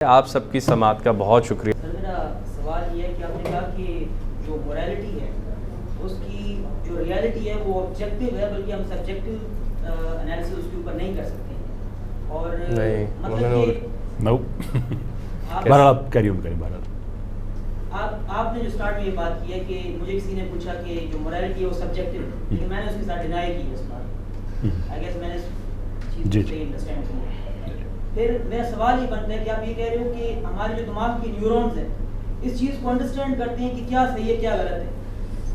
آپ سب کی سماعت کا بہت شکریہ. سر میرا سوال یہ ہے کہ آپ نے کہا کہ جو موریلٹی ہے اس کی جو ریالٹی ہے وہ آبجیکٹیو ہے، بلکہ ہم سبجیکٹیو انالیسس اس کے اوپر نہیں کر سکتے ہیں. اور بہرحال آپ کیری آن کریں. بہرحال آپ نے جو اسٹارٹ میں یہ بات کی ہے کہ مجھے کسی نے پوچھا کہ جو موریلٹی ہے وہ سبجیکٹیو ہے، لیکن میں نے اس کے ساتھ ڈینائی کی ہے اس بات. آئی گیس میں نے چیز صحیح انڈرسٹینڈ کی. پھر میرا سوال یہ بنتا ہے کہ آپ یہ کہہ رہے ہو کہ ہمارے جو دماغ کی نیورونز ہیں اس چیز کو انڈرسٹینڈ کرتے ہیں کہ کیا صحیح ہے کیا غلط ہے،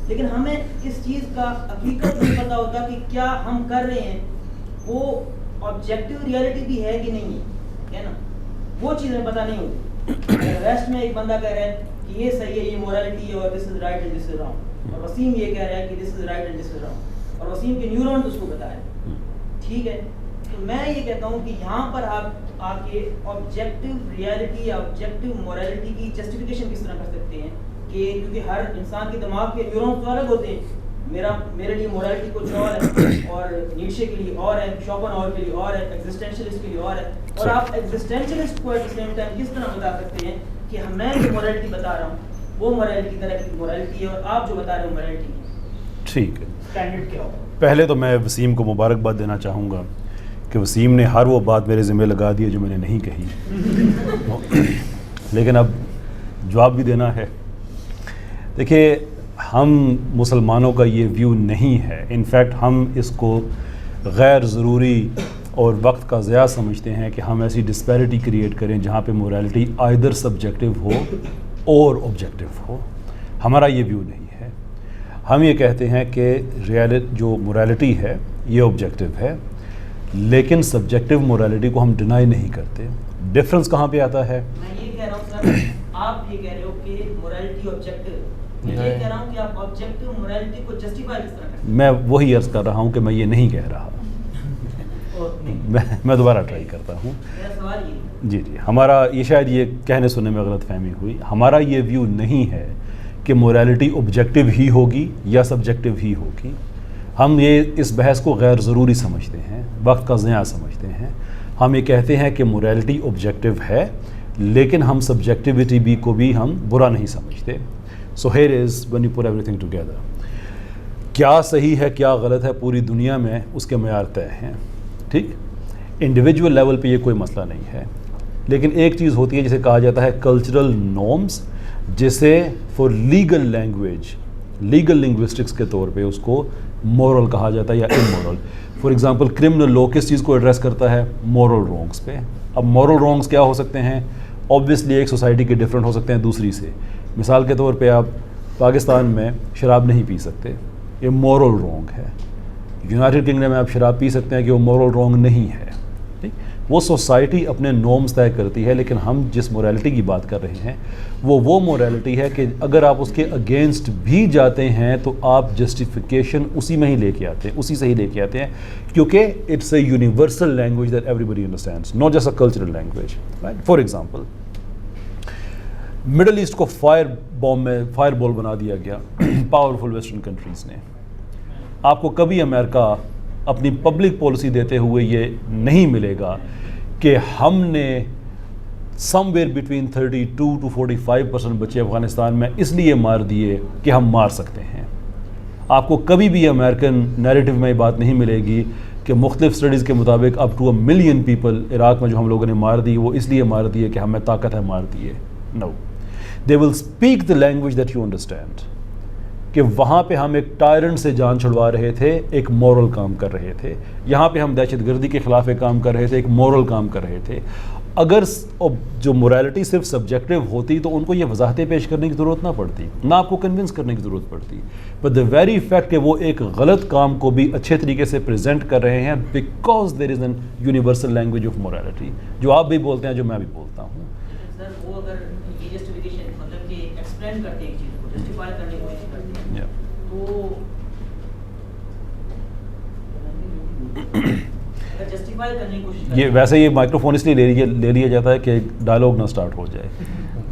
لیکن ہمیں اس چیز کا حقیقت نہیں پتہ ہوتا کہ کیا ہم کر رہے ہیں وہ آبجیکٹیو ریالٹی بھی ہے کہ نہیں ہے نا. وہ چیز ہمیں پتہ نہیں ہوتی. ریسٹ میں ایک بندہ کہہ رہا ہے کہ یہ صحیح ہے، یہ موریلٹی ہے، اور this is right and this is wrong, اور وسیم یہ کہہ رہا ہے کہ this is right and this is wrong, اور وسیم کے نیورونز اس کو بتا رہے ہیں. ٹھیک ہے، تو میں یہ کہتا ہوں کہ یہاں پر آپ کے آبجیکٹیو ریالٹی یا آبجیکٹیو موریلٹی کی جسٹیفیکیشن کس طرح کر سکتے ہیں کہ کیونکہ ہر انسان کے دماغ کے نیورونز تو الگ ہوتے ہیں. میرے لیے موریلٹی کچھ اور ہے، اور نیٹشے کے لیے اور ہے، شوپنہاور کے لیے اور ہے، ایگزسٹینشلسٹ کے لیے اور ہے. اور آپ ایگزسٹینشلسٹ کو ایٹ دی سیم ٹائم کس طرح بتا سکتے ہیں کہ میں جو موریلٹی بتا رہا ہوں وہ موریلٹی کی طرح کی موریلٹی ہے اور آپ جو بتا رہے ہو موریلٹی ہے. ٹھیک ہے، اسٹینڈرڈ کیا ہوگا؟ پہلے تو میں وسیم کو مبارکباد دینا چاہوں گا کہ وسیم نے ہر وہ بات میرے ذمہ لگا دی ہے جو میں نے نہیں کہی. لیکن اب جواب بھی دینا ہے. دیکھیے، ہم مسلمانوں کا یہ ویو نہیں ہے. انفیکٹ ہم اس کو غیر ضروری اور وقت کا ضیاع سمجھتے ہیں کہ ہم ایسی ڈسپیرٹی کریٹ کریں جہاں پہ موریلٹی آئدر سبجیکٹیو ہو اور آبجیکٹیو ہو. ہمارا یہ ویو نہیں ہے. ہم یہ کہتے ہیں کہ جو موریلٹی ہے یہ آبجیکٹیو ہے، لیکن سبجیکٹیو موریلٹی کو ہم ڈینائی نہیں کرتے. ڈفرنس کہاں پہ آتا ہے؟ میں یہ کہہ رہا ہوں سر، آپ یہ کہہ رہے ہو کہ موریلٹی آبجیکٹیو، میں یہ کہہ رہا ہوں کہ آپ آبجیکٹیو موریلٹی کو جسٹیفائی کس طرح کرتے ہیں؟ میں وہی عرض کر رہا ہوں کہ میں یہ نہیں کہہ رہا. میں دوبارہ ٹرائی کرتا ہوں. میرا سوال یہ جی ہمارا یہ شاید یہ کہنے سننے میں غلط فہمی ہوئی. ہمارا یہ ویو نہیں ہے کہ موریلٹی آبجیکٹیو ہی ہوگی یا سبجیکٹیو ہی ہوگی. ہم اس بحث کو غیر ضروری سمجھتے ہیں، وقت کا ضیاع سمجھتے ہیں. ہم یہ کہتے ہیں کہ موریلٹی آبجیکٹیو ہے، لیکن ہم سبجیکٹیوٹی بھی کو بھی ہم برا نہیں سمجھتے. So here is when you put everything together. کیا صحیح ہے کیا غلط ہے پوری دنیا میں اس کے معیار طے ہیں. ٹھیک، انڈیویجول لیول پہ یہ کوئی مسئلہ نہیں ہے. لیکن ایک چیز ہوتی ہے جسے کہا جاتا ہے کلچرل نارمز، جسے for legal language, legal linguistics کے طور پہ اس کو مورل کہا جاتا ہے یا amoral. For example criminal law کس چیز کو ایڈریس کرتا ہے؟ مورل رانگس پہ. اب مورل رانگس کیا ہو سکتے ہیں؟ اوبویسلی ایک سوسائٹی کے ڈفرینٹ ہو سکتے ہیں دوسری سے. مثال کے طور پہ آپ پاکستان میں شراب نہیں پی سکتے، یہ مورل رانگ ہے. یونائٹڈ کنگڈم میں آپ شراب پی سکتے ہیں کہ وہ مورل رانگ نہیں ہے. وہ سوسائٹی اپنے نارمز طے کرتی ہے، لیکن ہم جس موریلٹی کی بات کر رہے ہیں وہ موریلٹی ہے کہ اگر آپ اس کے اگینسٹ بھی جاتے ہیں تو آپ جسٹیفیکیشن اسی میں ہی لے کے آتے ہیں، اسی سے ہی لے کے آتے ہیں، کیونکہ it's a universal language that everybody understands, not just a cultural language. For example Middle East کو فائر بال بنا دیا گیا پاورفل ویسٹرن کنٹریز نے. آپ کو کبھی امریکہ اپنی پبلک پالیسی دیتے ہوئے یہ نہیں ملے گا کہ ہم نے سم ویئر بٹوین 32 to 45% بچے افغانستان میں اس لیے مار دیے کہ ہم مار سکتے ہیں. آپ کو کبھی بھی امریکن نیریٹو میں یہ بات نہیں ملے گی کہ مختلف سٹڈیز کے مطابق up to 1 million people Iraq میں جو ہم لوگوں نے مار دی وہ اس لیے مار دیے کہ ہمیں طاقت ہے مار دیے. No, they will speak the language that you understand. کہ وہاں پہ ہم ایک ٹائرنٹ سے جان چھڑوا رہے تھے، ایک مورل کام کر رہے تھے. یہاں پہ ہم دہشت گردی کے خلاف ایک کام کر رہے تھے، ایک مورل کام کر رہے تھے. اگر جو موریلٹی صرف سبجیکٹیو ہوتی تو ان کو یہ وضاحتیں پیش کرنے کی ضرورت نہ پڑتی، نہ آپ کو کنونس کرنے کی ضرورت پڑتی. بٹ دا ویری فیکٹ کہ وہ ایک غلط کام کو بھی اچھے طریقے سے پریزنٹ کر رہے ہیں because there is an universal language of morality, جو آپ بھی بولتے ہیں، جو میں بھی بولتا ہوں. سر وہ اگر یہ جسٹیفیکیشن مطلب کہ ایکسپلین کرتے ہیں ایک چیز کو، جسٹیفائی کرنے کی کوشش کرتے ہیں، تو یہ ویسے یہ مائکرو فون اس لیے لے لیا جاتا ہے کہ ڈائلاگ نہ سٹارٹ ہو جائے.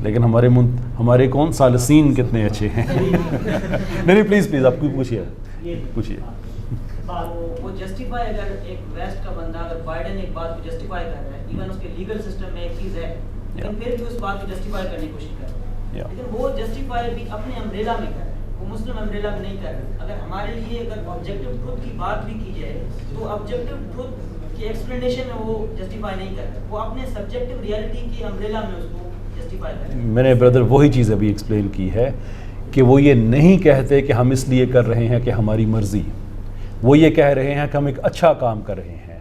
لیکن ہمارے کون سالسین کتنے اچھے ہیں. نہیں پلیز آپ کو پوچھیے. وہ جسٹیفائی، اگر ایک ویسٹ کا بندہ، اگر بائیڈن ایک بات کو جسٹیفائی کر رہا ہے، ایون اس کے لیگل سسٹم میں ایک چیز ہے لیکن پھر بھی اس بات کو جسٹیفائی کرنے کی کوشش کر رہے ہیں. لیکن وہ جسٹیفائی بھی اپنے امبریلا میں کر رہے ہیں, وہ مسلم امبریلا میں نہیں کر رہے. اگر ہمارے لیے اگر آبجیکٹو ٹروتھ کی بات بھی کی جائے تو آبجیکٹو ٹروتھ کی ایکسپلینیشن میں وہ جسٹیفائی نہیں کر رہے, وہ اپنے سبجیکٹو ریئلٹی کی امبریلا میں اس کو جسٹیفائی کر رہے ہیں. میں نے بردر وہی چیز ابھی ایکسپلین کی ہے کہ وہ یہ نہیں کہتے کہ ہم اس لیے کر رہے ہیں کہ ہماری مرضی, وہ یہ کہہ رہے ہیں کہ ہم ایک اچھا کام کر رہے ہیں.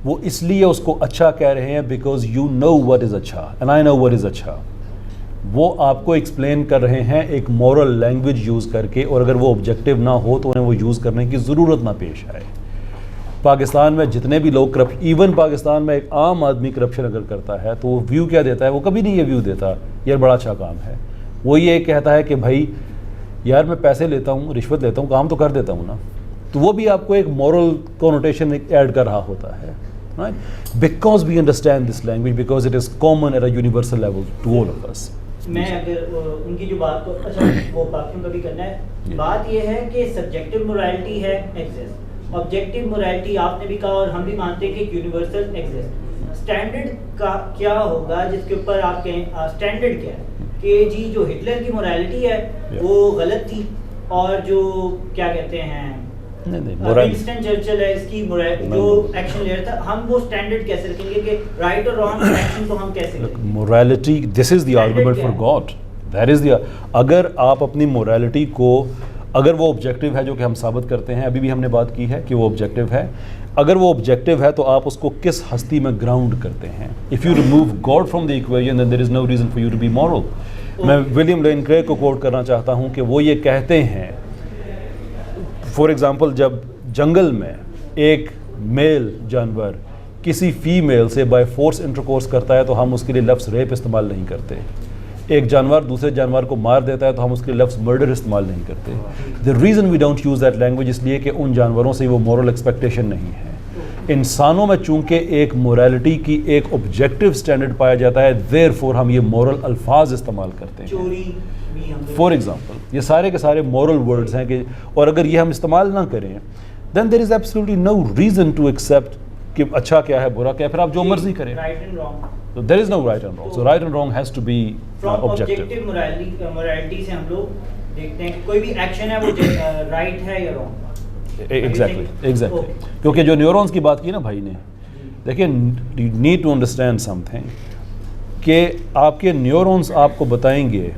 وہ اس لیے اس کو اچھا کہہ رہے ہیں because you know what is اچھا and I know what is اچھا. وہ آپ کو ایکسپلین کر رہے ہیں ایک مورل لینگویج یوز کر کے, اور اگر وہ آبجیکٹیو نہ ہو تو انہیں وہ یوز کرنے کی ضرورت نہ پیش آئے. پاکستان میں جتنے بھی لوگ ایون پاکستان میں ایک عام آدمی کرپشن اگر کرتا ہے تو وہ ویو کیا دیتا ہے, وہ کبھی نہیں یہ ویو دیتا یار بڑا اچھا کام ہے. وہ یہ کہتا ہے کہ بھائی یار میں پیسے لیتا ہوں, رشوت لیتا ہوں, کام تو کر دیتا ہوں نا. تو وہ بھی آپ کو ایک مورل کونوٹیشن ایڈ کر رہا ہوتا ہے, right? Because we understand this language, because it is common at a universal level to all of us. میں اگر ان کی جو بات کو اچھا وہ باقیوں کا بھی کرنا ہے, بات یہ ہے کہ سبجیکٹو مورالٹی ہے ایگزسٹ, آبجیکٹو مورالٹی آپ نے بھی کہا اور ہم بھی مانتے ہیں کہ یونیورسل ایگزسٹ. اسٹینڈرڈ کا کیا ہوگا جس کے اوپر آپ کہیں اسٹینڈرڈ کیا ہے کہ جی جو ہٹلر کی مورالٹی ہے وہ غلط تھی, اور جو کیا کہتے ہیں ونسٹن چرچل ہے اس کی جو ایکشن لے رہا تھا, ہم وہ اسٹینڈرڈ کیسے رکھیں گے کہ رائٹ اور رانگ ایکشن کو ہم کیسے کریں؟ Morality, this is the argument for God, that is the. اگر آپ اپنی مورالٹی کو, اگر وہ آبجیکٹیو ہے جو کہ ہم ثابت کرتے ہیں, ابھی بھی ہم نے بات کی ہے کہ وہ آبجیکٹیو ہے, اگر وہ آبجیکٹیو ہے تو آپ اس کو کس ہستی میں گراؤنڈ کرتے ہیں. If you remove God from the equation then there is no reason for you to be moral. میں ولیم لین کریگ کو کوٹ کرنا چاہتا ہوں کہ وہ یہ کہتے ہیں, فار ایگزامپل جب جنگل میں ایک میل جانور کسی فیمیل سے بائی فورس انٹرکورس کرتا ہے تو ہم اس کے لیے لفظ ریپ استعمال نہیں کرتے. ایک جانور دوسرے جانور کو مار دیتا ہے تو ہم اس کے لیے لفظ مرڈر استعمال نہیں کرتے. The reason we don't use that language اس لیے کہ ان جانوروں سے وہ مورل ایکسپیکٹیشن نہیں ہے. انسانوں میں چونکہ ایک مورالٹی کی ایک آبجیکٹیو اسٹینڈرڈ پایا جاتا ہے, دیر فور ہم یہ مورل الفاظ استعمال کرتے ہیں. فار ایگزامپل یہ سارے کے سارے مورل ورڈز ہیں کہ, اور اگر یہ ہم استعمال نہ کریں then there is absolutely no reason to accept کہ اچھا کیا ہے برا کیا ہے, پھر آپ جو مرضی کریں. Right and wrong. So there is no right and wrong. So right and wrong has to be objective. From objective morality سے ہم لوگ دیکھتے ہیں کہ کوئی بھی ایکشن ہے وہ رائٹ ہے یا wrong. Exactly. کیونکہ جو نیورونز کی بات کی نا بھائی نے, دیکھیں you need to understand something کہ آپ کے نیورونز آپ کو بتائیں گے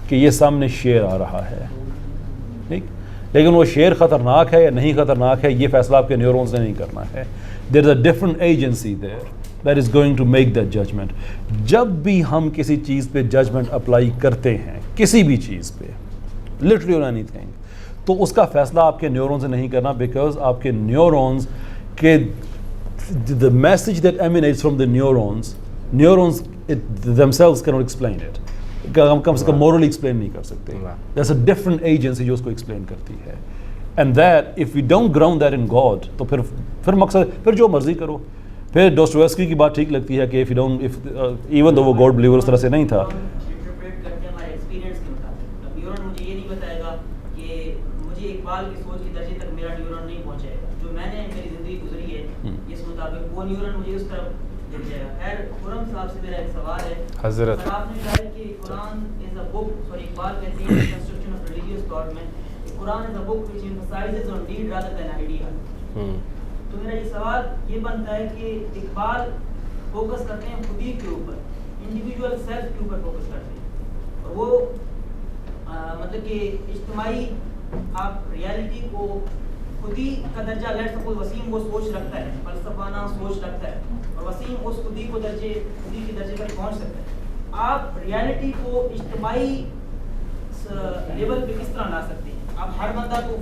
کہ یہ سامنے شیر آ رہا ہے, ٹھیک, لیکن وہ شیر خطرناک ہے یا نہیں خطرناک ہے یہ فیصلہ آپ کے نیورونز نے نہیں کرنا ہے. There is a different agency there that is going to make that judgment. جب بھی ہم کسی چیز پہ ججمنٹ اپلائی کرتے ہیں, کسی بھی چیز پہ, لٹرلی اور اینی تھنگ, تو اس کا فیصلہ آپ کے نیورونز نے نہیں کرنا, بیکاز آپ کے نیورونز کے the message that emanates from the neurons themselves cannot explain it. کم سے کم مورلی ایکسپلین نہیں کر سکتے. There's a different agency جو اس کو ایکسپلین کرتی ہے. And that if we don't ground that in God تو پھر مقصد پھر جو مرضی کرو. پھر ڈوستویوسکی کی بات ٹھیک لگتی ہے کہ if you don't even though وہ گاڈ بلیور اس طرح سے نہیں تھا. مجھے یہ نہیں بتائے گا کہ مجھے اقبال کی سوچ کے درجے تک میرا نیورون نہیں پہنچائے گا. جو میں نے میری زندگی گزری ہے اس مطابق وہ نیورون مجھے اس طرف لے جائے گا. خیر خرم صاحب سے میرا ایک سوال ہے. حضرت آپ نے کہا کہ قرآن از اے بک, سوری اقبال کہتے ہیں کنسٹرکشن آف ریلیجیس تھاٹ میں قرآن از اے بک which emphasizes on deed rather than idea. تو میرا یہ سوال یہ بنتا ہے کہ اقبال فوکس کرتے ہیں خودی کے اوپر, انڈیویجول سیلف کے اوپر فوکس کرتے ہیں, اور وہ مطلب کہ اجتماعی آپ ریالٹی کو خودی کا درجہ لیٹ سپوز وسیم وہ سوچ رکھتا ہے, فلسفانہ سوچ رکھتا ہے, اور وسیم اس خودی کے درجے پر پہنچ سکتا ہے. آپ ریالٹی کو اجتماعی لیول پہ کس طرح لا سکتے ہیں؟ آپ ہر بندہ کو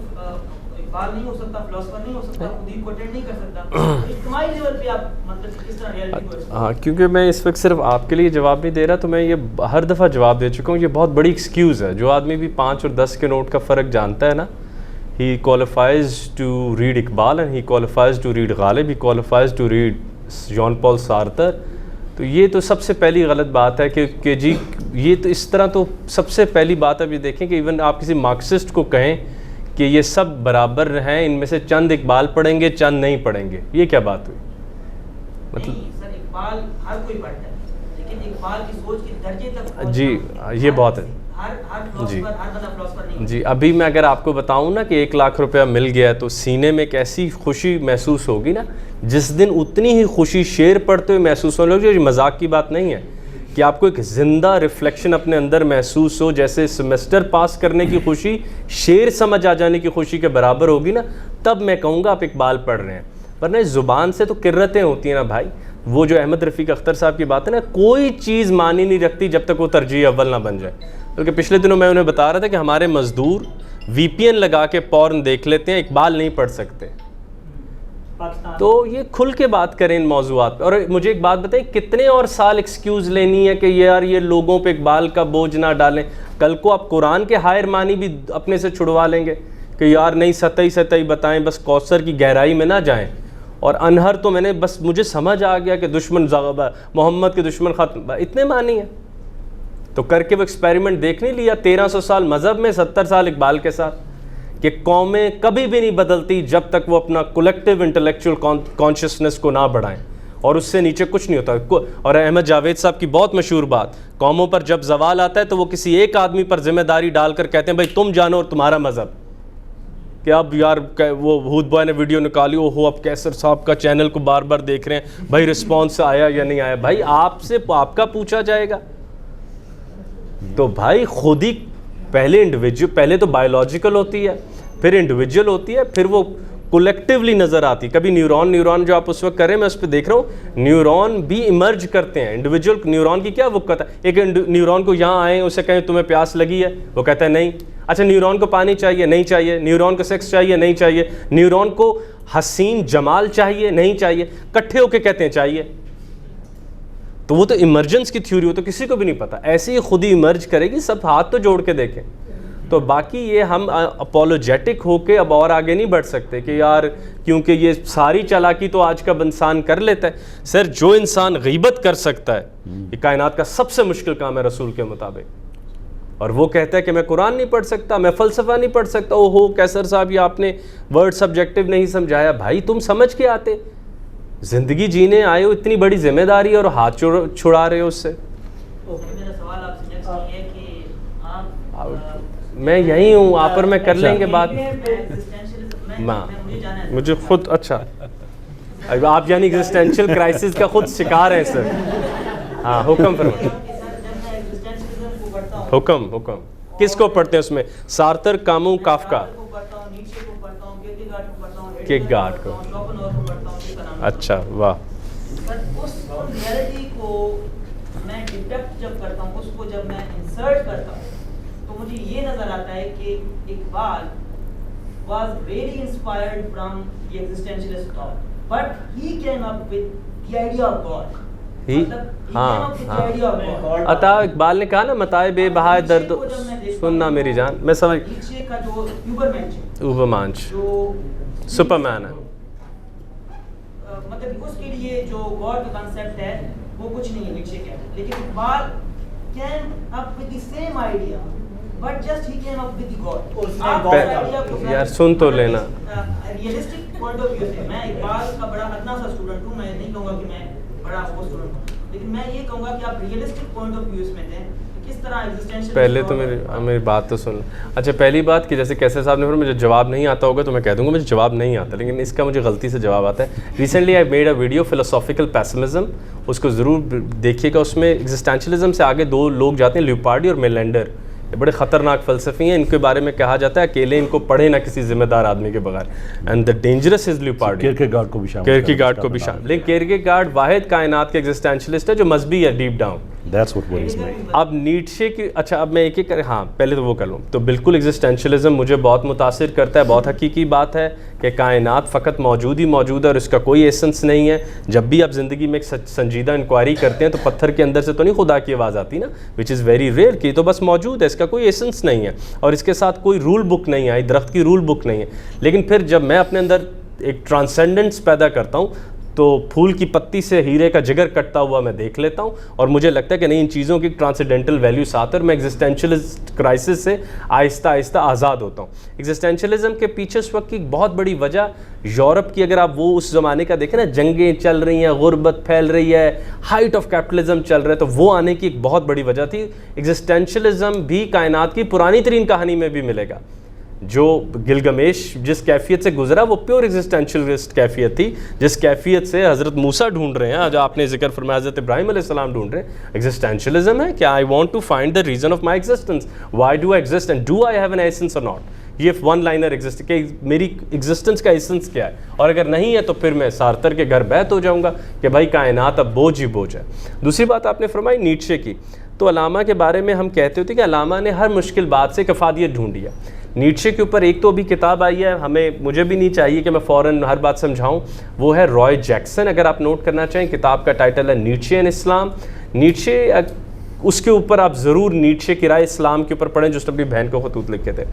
اقبال نہیں ہو سکتا, فلسفر نہیں ہو سکتا, خودی کو اٹینڈ نہیں کر سکتا, اجتماعی لیول پہ آپ مطلب کس طرح ریالٹی کو. ہاں, کیونکہ میں اس وقت صرف آپ کے لیے جواب نہیں دے رہا, تو میں یہ ہر دفعہ جواب دے چکا ہوں. یہ بہت بڑی ایکسکیوز ہے. جو آدمی بھی 5 اور 10 کے نوٹ کا فرق جانتا ہے نا, he qualifies to read Iqbal and he qualifies to read Ghalib, he qualifies to read Jean Paul Sartre. تو یہ تو سب سے پہلی غلط بات ہے کہ جی یہ تو اس طرح, تو سب سے پہلی بات اب یہ دیکھیں کہ ایون آپ کسی مارکسسٹ کو کہیں کہ یہ سب برابر ہیں, ان میں سے چند اقبال پڑھیں گے چند نہیں پڑھیں گے, یہ کیا بات ہوئی؟ مطلب سر اقبال ہر کوئی پڑھتا ہے, لیکن اقبال کی سوچ کے درجے تک جی یہ بہت ہے جی ہر بندہ فلسفر نہیں. جی ابھی میں اگر آپ کو بتاؤں نا کہ 1 لاکھ روپیہ مل گیا تو سینے میں ایک ایسی خوشی محسوس ہوگی نا جس دن اتنی ہی خوشی شعر پڑھتے ہوئے محسوس ہونے لگی. جو مذاق کی بات نہیں ہے کہ آپ کو ایک زندہ ریفلیکشن اپنے اندر محسوس ہو, جیسے سیمسٹر پاس کرنے کی خوشی شعر سمجھ آ جانے کی خوشی کے برابر ہوگی نا, تب میں کہوں گا آپ اقبال پڑھ رہے ہیں. ورنہ اس زبان سے تو کرتیں ہوتی ہیں نا بھائی. وہ جو احمد رفیق اختر صاحب کی بات ہے نا, کوئی چیز معنی نہیں رکھتی جب تک وہ ترجیح اول نہ بن جائے. بلکہ پچھلے دنوں میں انہیں بتا رہا تھا کہ ہمارے مزدور وی پی این لگا کے پورن دیکھ لیتے ہیں, اقبال نہیں پڑھ سکتے. تو یہ کھل کے بات کریں ان موضوعات پہ. اور مجھے ایک بات بتائیں, کتنے اور سال ایکسکیوز لینی ہے کہ یار یہ لوگوں پہ اقبال کا بوجھ نہ ڈالیں. کل کو آپ قرآن کے ہائر معنی بھی اپنے سے چھڑوا لیں گے کہ یار نہیں سطحی بتائیں, بس کوثر کی گہرائی میں نہ جائیں. اور انہر تو میں نے بس مجھے سمجھ آ گیا کہ دشمن محمد کے دشمن ختم, اتنے معنی ہیں. تو کر کے وہ ایکسپیریمنٹ دیکھ نہیں لیا 1300 سال مذہب میں, 70 سال اقبال کے ساتھ, کہ قومیں کبھی بھی نہیں بدلتی جب تک وہ اپنا کولیکٹیو انٹلیکچوئل کانشسنس کو نہ بڑھائیں, اور اس سے نیچے کچھ نہیں ہوتا. اور احمد جاوید صاحب کی بہت مشہور بات, قوموں پر جب زوال آتا ہے تو وہ کسی ایک آدمی پر ذمہ داری ڈال کر کہتے ہیں بھائی تم جانو اور تمہارا مذہب. کہ اب یار وہ ہود بوائے نے ویڈیو نکالی, او ہو اب کیسر صاحب کا چینل کو بار بار دیکھ رہے ہیں, بھائی رسپانس آیا یا نہیں آیا. بھائی آپ سے آپ کا پوچھا جائے گا. تو بھائی خود ہی پہلے تو بایولوجیکل ہوتی ہے, پھر انڈیویجول ہوتی ہے, پھر وہ کولیکٹیولی نظر آتی. کبھی نیورون جو آپ اس وقت کریں, میں اس پہ دیکھ رہا ہوں, نیورون بھی ایمرج کرتے ہیں. انڈیویجول نیورون کی کیا وقت ہے, ایک نیورون کو یہاں آئیں اسے کہیں تمہیں پیاس لگی ہے, وہ کہتا ہے نہیں. اچھا نیورون کو پانی چاہیے, نہیں چاہیے. نیورون کو سیکس چاہیے, نہیں چاہیے. نیورون کو حسین جمال چاہیے, نہیں چاہیے. کٹھے ہو کے کہتے ہیں چاہیے. تو وہ تو ایمرجنس کی تھیوری ہو, تو کسی کو بھی نہیں پتا, ایسے ہی خود ہی ایمرج کرے گی. سب ہاتھ تو جوڑ کے دیکھیں. تو باقی یہ ہم اپولوجیٹک ہو کے اب اور آگے نہیں بڑھ سکتے کہ یار کیونکہ یہ ساری چالاکی تو آج کا انسان کر لیتا ہے. سر جو انسان غیبت کر سکتا ہے, یہ کائنات کا سب سے مشکل کام ہے رسول کے مطابق, اور وہ کہتا ہے کہ میں قرآن نہیں پڑھ سکتا, میں فلسفہ نہیں پڑھ سکتا. او ہو کیسر صاحب یہ آپ نے ورڈ سبجیکٹیو نہیں سمجھایا. بھائی تم سمجھ کے آتے, زندگی جینے آئے ہو, اتنی بڑی ذمہ داری اور ہاتھ چھڑا رہے ہو اس سے. میرا سوال آپ سے نیکسٹ یہ ہے کہ آپ میں یہی ہوں, آپ پر میں کر لیں گے بات. مجھے خود اچھا آپ یعنی ایگزسٹینشیل کرائسس کا خود شکار ہیں سر. ہاں حکم فرمائیں. حکم کس کو پڑھتے ہیں اس میں؟ سارتر, کامو, کافکا, کیک گارڈ کو. اچھا واہ. اس ریئلٹی کو میں ڈیٹیکٹ جب کرتا ہوں, اس کو جب میں انسرٹ کرتا ہوں, تو مجھے یہ نظر آتا ہے کہ Iqbal was really inspired from the existentialist thought, but he came up with the idea of God. عطا اقبال نے کہا نا متاع بے بہائے درد سننا میری جان. میں سمجھ نیچے کا جو اوبرمانچ سپرمین ہے, مطلب اس کے لیے جو گاڈ کا کانسیپٹ ہے وہ کچھ نہیں ہے نیچے کا, لیکن Iqbal came up with the same idea, but just he came up with the God. یار سن تو لینا. ریئلسٹک پوائنٹ آف ویو سے میں اقبال کا بڑا ادنا سا اسٹوڈنٹ ہوں. میں نہیں کہوں گا کہ میں بڑا وہ اسٹوڈنٹ ہوں, لیکن میں یہ کہوں گا کہ آپ ریئلسٹک پوائنٹ آف ویو میں تھے کس طرح ایگزسٹینشل. پہلے تو میری بات تو سن. اچھا پہلی بات کہ جیسے کیسر صاحب نے مجھے جواب نہیں آتا ہوگا تو میں کہہ دوں گا مجھے جواب نہیں آتا, لیکن اس کا مجھے غلطی سے جواب آتا ہے. Recently I made a video philosophical pessimism, اس کو ضرور دیکھیے گا. اس میں ایگزسٹینشلزم سے آگے 2 لوگ جاتے ہیں, لیوپارڈی اور میلینڈر. یہ بڑے خطرناک فلسفی ہیں, ان کے بارے میں کہا جاتا ہے اکیلے ان کو پڑھے نہ کسی ذمہ دار آدمی کے بغیر. اینڈ دا ڈینجرس از لیوپارڈی. کیرکیگارڈ کو بھی شامل. لیکن کیرکیگارڈ واحد کائنات کے ایگزسٹینشلسٹ ہے جو مذہبی ہے deep down. That's what worries me. اب نیٹشے کی, اچھا اب میں ایک ایک ہاں پہلے تو وہ کر لوں. تو بالکل ایگزسٹینشلزم مجھے بہت متاثر کرتا ہے. بہت حقیقی بات ہے کہ کائنات فقط موجود ہی موجود ہے اور اس کا کوئی ایسنس نہیں ہے. جب بھی آپ زندگی میں ایک سنجیدہ انکوائری کرتے ہیں تو پتھر کے اندر سے تو نہیں خدا کی آواز آتی نا, وچ از ویری ریئر, کہ تو بس موجود ہے, اس کا کوئی ایسنس نہیں ہے اور اس کے ساتھ کوئی رول بک نہیں آئی, درخت کی رول بک نہیں ہے. لیکن پھر جب میں اپنے اندر ایک ٹرانسینڈنس پیدا کرتا ہوں تو پھول کی پتی سے ہیرے کا جگر کٹتا ہوا میں دیکھ لیتا ہوں, اور مجھے لگتا ہے کہ نہیں ان چیزوں کی ٹرانسینڈنٹل ویلیوز آتے ہیں, اور میں ایگزسٹینشلسٹ کرائسس سے آہستہ آہستہ آزاد ہوتا ہوں. ایگزسٹینشلزم کے پیچھے اس وقت کی بہت بڑی وجہ یورپ کی, اگر آپ وہ اس زمانے کا دیکھیں نا, جنگیں چل رہی ہیں, غربت پھیل رہی ہے, ہائٹ آف کیپٹلزم چل رہا ہے, تو وہ آنے کی ایک بہت بڑی وجہ تھی. ایگزسٹینشلزم بھی کائنات کی پرانی ترین کہانی میں بھی ملے گا. جو گلگمیش جس کیفیت سے گزرا وہ پیور ایگزسٹینشلسٹ کیفیت تھی, جس کیفیت سے حضرت موسیٰ ڈھونڈ رہے ہیں, جو آپ نے ذکر فرمایا حضرت ابراہیم علیہ السلام ڈھونڈ رہے ہیں. ایگزسٹینشلزم ہے کہ I want to find the reason of my existence, why do I exist and do I have an essence اور ناٹ. یہ ون لائنر ایگزسٹ کہ میری ایگزسٹنس کا ایسنس کیا ہے, اور اگر نہیں ہے تو پھر میں سارتر کے گھر بیت ہو جاؤں گا کہ بھائی کائنات اب بوجھ ہی بوجھ ہے. دوسری بات آپ نے فرمائی نیٹشے کی, تو علامہ کے بارے میں ہم کہتے ہوتے کہ علامہ نے ہر مشکل بات سے افادیت ڈھونڈی ہے. نیٹشے کے اوپر ایک تو ابھی کتاب آئی ہے, مجھے بھی نہیں چاہیے کہ میں فوراً ہر بات سمجھاؤں, وہ ہے رائے جیکسن, اگر آپ نوٹ کرنا چاہیں, کتاب کا ٹائٹل ہے نیٹشے اینڈ اسلام. نیٹشے اس کے اوپر آپ ضرور نیٹشے کی رائے اسلام کے اوپر پڑھیں, جو اس نے اپنی بہن کو خطوط لکھے تھے.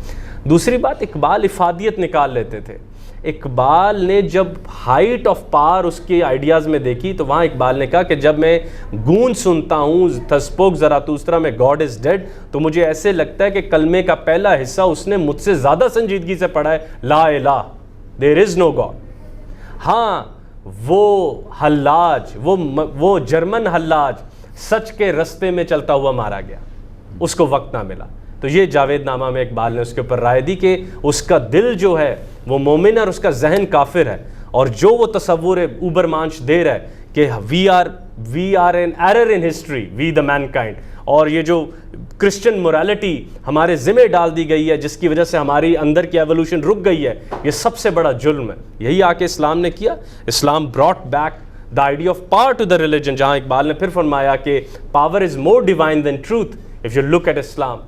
دوسری بات, اقبال افادیت نکال لیتے تھے. اقبال نے جب ہائٹ آف پار اس کے آئیڈیاز میں دیکھی تو وہاں اقبال نے کہا کہ جب میں گونج سنتا ہوں تھسپوک زراتوسترا میں گاڈ از ڈیڈ, تو مجھے ایسے لگتا ہے کہ کلمے کا پہلا حصہ اس نے مجھ سے زیادہ سنجیدگی سے پڑھا ہے, لا الہ دیر از نو گاڈ. ہاں وہ حلاج, وہ جرمن حلاج سچ کے رستے میں چلتا ہوا مارا گیا, اس کو وقت نہ ملا. تو یہ جاوید نامہ میں اقبال نے اس کے اوپر رائے دی کہ اس کا دل جو ہے وہ مومن ہے اور اس کا ذہن کافر ہے, اور جو وہ تصور اوبر مانچ دے رہا ہے کہ we are an error in history we the mankind, اور یہ جو کرسچن مورالٹی ہمارے ذمہ ڈال دی گئی ہے جس کی وجہ سے ہماری اندر کی ایولیوشن رک گئی ہے, یہ سب سے بڑا جرم ہے. یہی آ کے اسلام نے کیا. اسلام brought back the idea of power to the religion, جہاں اقبال نے پھر فرمایا کہ power is more divine than truth if you look at Islam.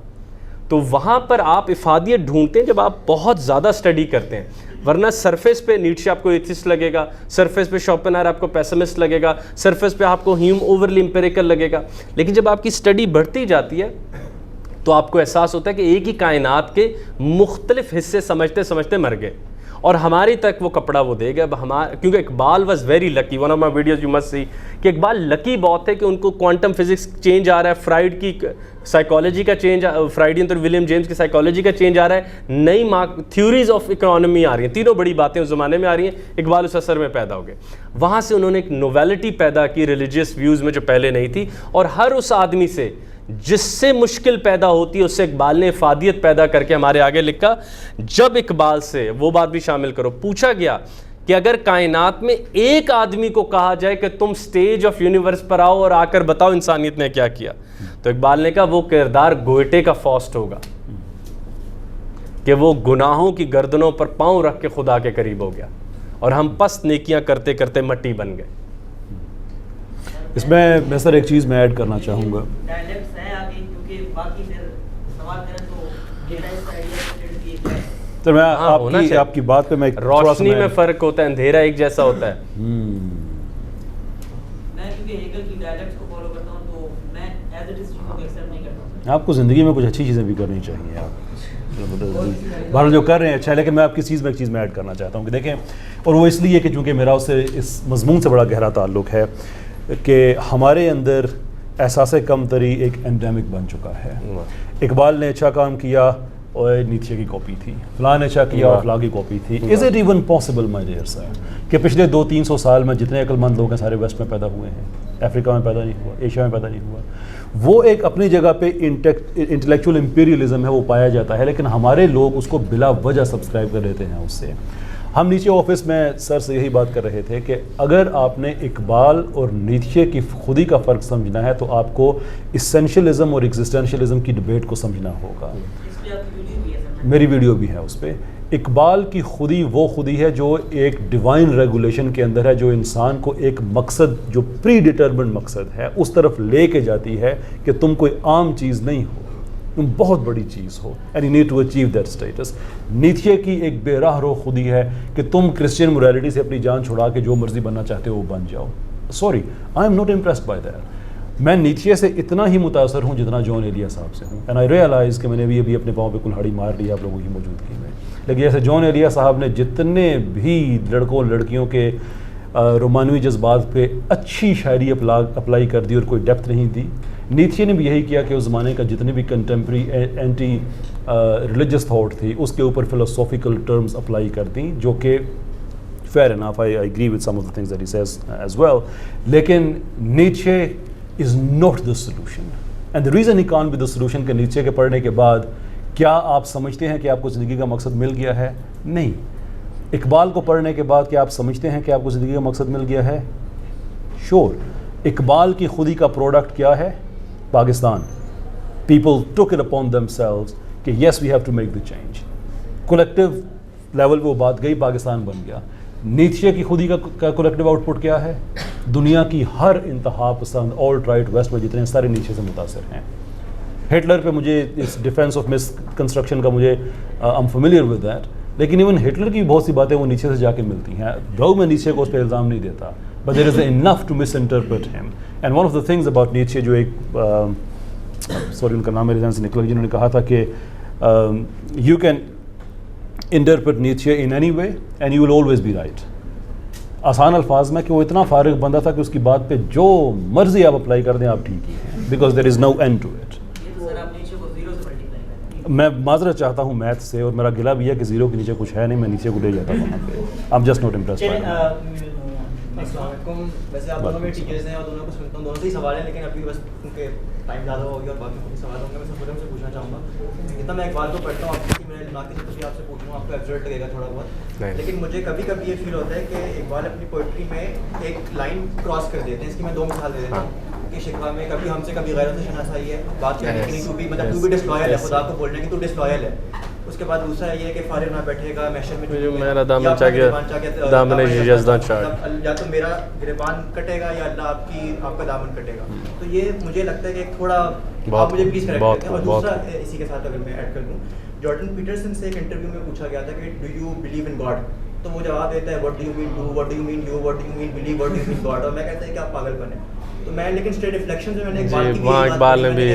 تو وہاں پر آپ افادیت ڈھونڈتے ہیں جب آپ بہت زیادہ اسٹڈی کرتے ہیں, ورنہ سرفیس پہ نیٹشے آپ کو ایتھسٹ لگے گا, سرفیس پہ شوپنہاور آپ کو پیسمسٹ لگے گا, سرفیس پہ آپ کو ہیوم اوورلی امپیریکل لگے گا. لیکن جب آپ کی اسٹڈی بڑھتی جاتی ہے تو آپ کو احساس ہوتا ہے کہ ایک ہی کائنات کے مختلف حصے سمجھتے سمجھتے مر گئے, اور ہماری تک وہ کپڑا وہ دے گا. کیونکہ Iqbal was very lucky, one of my videos you must see, کہ اقبال لکی بہت تھے کہ ان کو کوانٹم فزکس چینج آ رہا ہے, فرائڈ کی سائیکالوجی کا چینج, فرائیڈین تو ولیم جیمس کی سائیکالوجی کا چینج آ رہا ہے, نئی تھیوریز آف اکانومی آ رہی ہیں, تینوں بڑی باتیں اس زمانے میں آ رہی ہیں. اقبال اس اثر میں پیدا ہو گئے. وہاں سے انہوں نے ایک نوویلٹی پیدا کی ریلیجیس ویوز میں جو پہلے نہیں تھی, اور ہر اس آدمی سے جس سے مشکل پیدا ہوتی ہے اس سے اقبال نے افادیت پیدا کر کے ہمارے آگے لکھا. جب اقبال سے وہ بات بھی شامل کرو, پوچھا گیا کہ اگر کائنات میں ایک آدمی کو کہا جائے کہ تم سٹیج آف یونیورس پر آؤ اور آ کر بتاؤ انسانیت نے کیا کیا, تو اقبال نے کہا وہ کردار گوئٹے کا فاسٹ ہوگا, کہ وہ گناہوں کی گردنوں پر پاؤں رکھ کے خدا کے قریب ہو گیا, اور ہم پست نیکیاں کرتے کرتے مٹی بن گئے. اس میں سر ایک چیز میں ایڈ کرنا چاہوں گا. سر میں آپ کی بات پہ میں روشنی میں فرق ہوتا ہے, اندھیرا ایک جیسا ہوتا ہے. آپ کو زندگی میں کچھ اچھی چیزیں بھی کرنی چاہیے, آپ بہرحال جو کر رہے ہیں اچھا ہے, لیکن میں آپ کی چیز میں ایک چیز میں ایڈ کرنا چاہتا ہوں کہ دیکھیں, اور وہ اس لیے کہ چونکہ میرا اس سے اس مضمون سے بڑا گہرا تعلق ہے کہ ہمارے اندر احساس کم تری ایک اینڈیمک بن چکا ہے. اقبال نے اچھا کام کیا اور نیتشے کی کاپی تھی, فلاں نے اچھا کیا اور فلاں کی کاپی تھی. Is it even possible my dear sir کہ پچھلے 200-300 سال میں جتنے عقل مند لوگ ہیں سارے ویسٹ میں پیدا ہوئے ہیں, افریقہ میں پیدا نہیں ہوا, ایشیا میں پیدا نہیں ہوا. وہ ایک اپنی جگہ پہ انٹلیکچوئل امپیریلزم ہے, وہ پایا جاتا ہے, لیکن ہمارے لوگ اس کو بلا وجہ سبسکرائب کر لیتے ہیں. اس سے ہم نیچے آفس میں سر سے یہی بات کر رہے تھے کہ اگر آپ نے اقبال اور نیتشے کی خودی کا فرق سمجھنا ہے تو آپ کو اسینشلزم اور ایگزسٹینشلزم کی ڈبیٹ کو سمجھنا ہوگا. میری ویڈیو بھی ہے اس پہ. اقبال کی خودی وہ خودی ہے جو ایک ڈیوائن ریگولیشن کے اندر ہے, جو انسان کو ایک مقصد, جو پری ڈیٹرمنڈ مقصد ہے, اس طرف لے کے جاتی ہے کہ تم کوئی عام چیز نہیں ہو, تم بہت بڑی چیز ہو, and you need to achieve that status. Nietzsche کی ایک بے راہ رو خودی ہے کہ تم کرسچین مورالٹی سے اپنی جان چھڑا کے جو مرضی بننا چاہتے ہو وہ بن جاؤ. Sorry, I am not impressed by that. میں نیتشے سے اتنا ہی متاثر ہوں جتنا جان ایلیا صاحب سے ہوں, اینڈ آئی ریئلائز کہ میں نے بھی ابھی اپنے پاؤں پہ کلہاڑی مار لی آپ لوگوں کی موجودگی میں. لیکن جیسے جان ایلیا صاحب نے جتنے بھی لڑکوں لڑکیوں کے رومانوی جذبات پہ اچھی شاعری اپلائی کر دی اور کوئی ڈیپتھ نہیں دی. نیتشے نے بھی یہی کیا کہ اس زمانے کا جتنے بھی کنٹمپری اینٹی ریلیجس تھاٹ تھی اس کے اوپر فلاسافیکل ٹرمز اپلائی کر دیں, جو کہ fair enough, I agree with some of the things that he says as well. لیکن نیتشے is not the solution. And the reason he can't be the solution کہ نیتشے کے پڑھنے کے بعد کیا آپ سمجھتے ہیں کہ آپ کو زندگی کا مقصد مل گیا ہے؟ نہیں. اقبال کو پڑھنے کے بعد کیا آپ سمجھتے ہیں کہ آپ کو زندگی کا مقصد مل گیا ہے؟ شور. اقبال کی خودی کا پروڈکٹ کیا ہے؟ Pakistan. People took it upon themselves کہ yes we have to make the change. Collective level پہ وہ بات گئی, پاکستان بن گیا. نیتشے کی خودی کا کولیکٹیو آؤٹ پٹ کیا ہے؟ دنیا کی ہر انتہا پسند آلٹ رائٹ ویسٹ میں جتنے سارے نیتشے سے متاثر ہیں. ہٹلر پہ مجھے اس ڈیفینس آف مس کنسٹرکشن کا مجھے I'm familiar with that, لیکن ایون ہٹلر کی بہت سی باتیں وہ نیچے سے جا کے ملتی ہیں. دو میں نیچے کو اس پہ الزام نہیں دیتا, but there is enough to misinterpret him. And one of the things about نیچے جو ایک سوری ان کا نام میرے ذہن سے نکل گیا, جنہوں نے کہا تھا کہ you can interpret نیچے in any way and you will always be right. آسان الفاظ میں کہ وہ اتنا فارغ بندہ تھا کہ اس کی بات پہ جو مرضی آپ اپلائی کر دیں آپ ٹھیک ہی ہیں, because there is no end to it. میں معذرت چاہتا ہوں میتھ سے, اور میرا گلا بھی ہے کہ زیرو کے نیچے کچھ ہے نہیں, میں نیچے کو لے جاتا ہوں وہاں پہ. I'm just not impressed by it. السلام علیکم. ویسے آپ دونوں میں ٹیچرز ہیں اور دونوں کو سنتا ہوں, دونوں سے ہی سوال ہیں, لیکن ابھی بس کیونکہ ٹائم زیادہ ہو گیا اور باقی کو بھی سوال ہوں گے, میں سب سے پوچھنا چاہوں گا. جتنا میں اقبال کو پڑھتا ہوں, آپ کی میرے دماغ کے سے آپ سے پوچھ رہا ہوں, آپ کو ایبسرڈ لگے گا تھوڑا بہت, لیکن مجھے کبھی کبھی یہ فیل ہوتا ہے کہ اقبال اپنی پوئٹری میں ایک لائن کراس کر دیتے ہیں. اس کی میں دو مثال دے دیتا ہوں کہ شکوہ میں کبھی ہم سے کبھی غیرت سے شناسائی ہے, بات کرنے کی نہیں, تو بھی ڈسلویل ہے, خدا کو بولنے کی تو ڈسلویل ہے. اس کے بعد دوسرا یہ ہے کہ فارغ نہ بیٹھے گا محشر میں, میرا دامن چاہ گیا دامن یزدان چاہے, یا تو میرا گریبان کٹے گا یا اللہ آپ کا دامن کٹے گا. تو یہ مجھے لگتا ہے کہ ایک تھوڑا آپ مجھے پلیز کریکٹ کرتے ہیں. اور دوسرا اسی کے ساتھ اگر میں ایڈ کر دوں, جارڈن پیٹرسن سے ایک انٹرویو میں پوچھا گیا تھا کہ do you believe in God, تو وہ جواب دیتا ہے what do you mean do, what do you mean you, what do you mean blue, what do you mean God. اور میں کہتا ہے کہ آپ پاگل بنے. تو میں لیکن اسٹریٹ ریفلیکشن سے میں نے اقبال نے بھی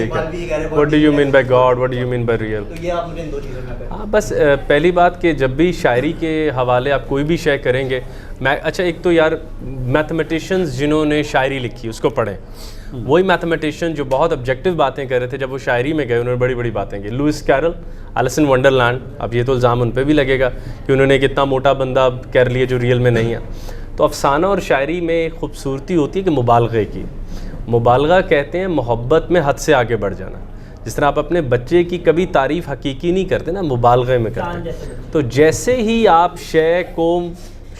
what do you mean by God, what do you mean by real. تو یہ آپ مجھے ان دو چیزوں میں. ہاں بس پہلی بات کہ جب بھی شاعری کے حوالے آپ کوئی بھی شے کریں گے, میں اچھا ایک تو یار میتھمیٹیشینز جنہوں نے شاعری لکھی اس کو پڑھیں. وہی میتھمیٹیشین جو بہت آبجیکٹیو باتیں کر رہے تھے جب وہ شاعری میں گئے, انہوں نے بڑی بڑی باتیں کی. لوئس کیرل, ایلس ان ونڈرلینڈ, اب یہ تو الزام ان پہ بھی لگے گا کہ انہوں نے ایک اتنا موٹا بندہ کر لیا جو ریئل میں نہیں ہے. تو افسانہ اور شاعری میں ایک خوبصورتی ہوتی ہے کہ مبالغے کی. مبالغہ کہتے ہیں محبت میں حد سے آگے بڑھ جانا. جس طرح آپ اپنے بچے کی کبھی تعریف حقیقی نہیں کرتے نا, مبالغے میں کرتے ہیں. تو جیسے ہی آپ شے کو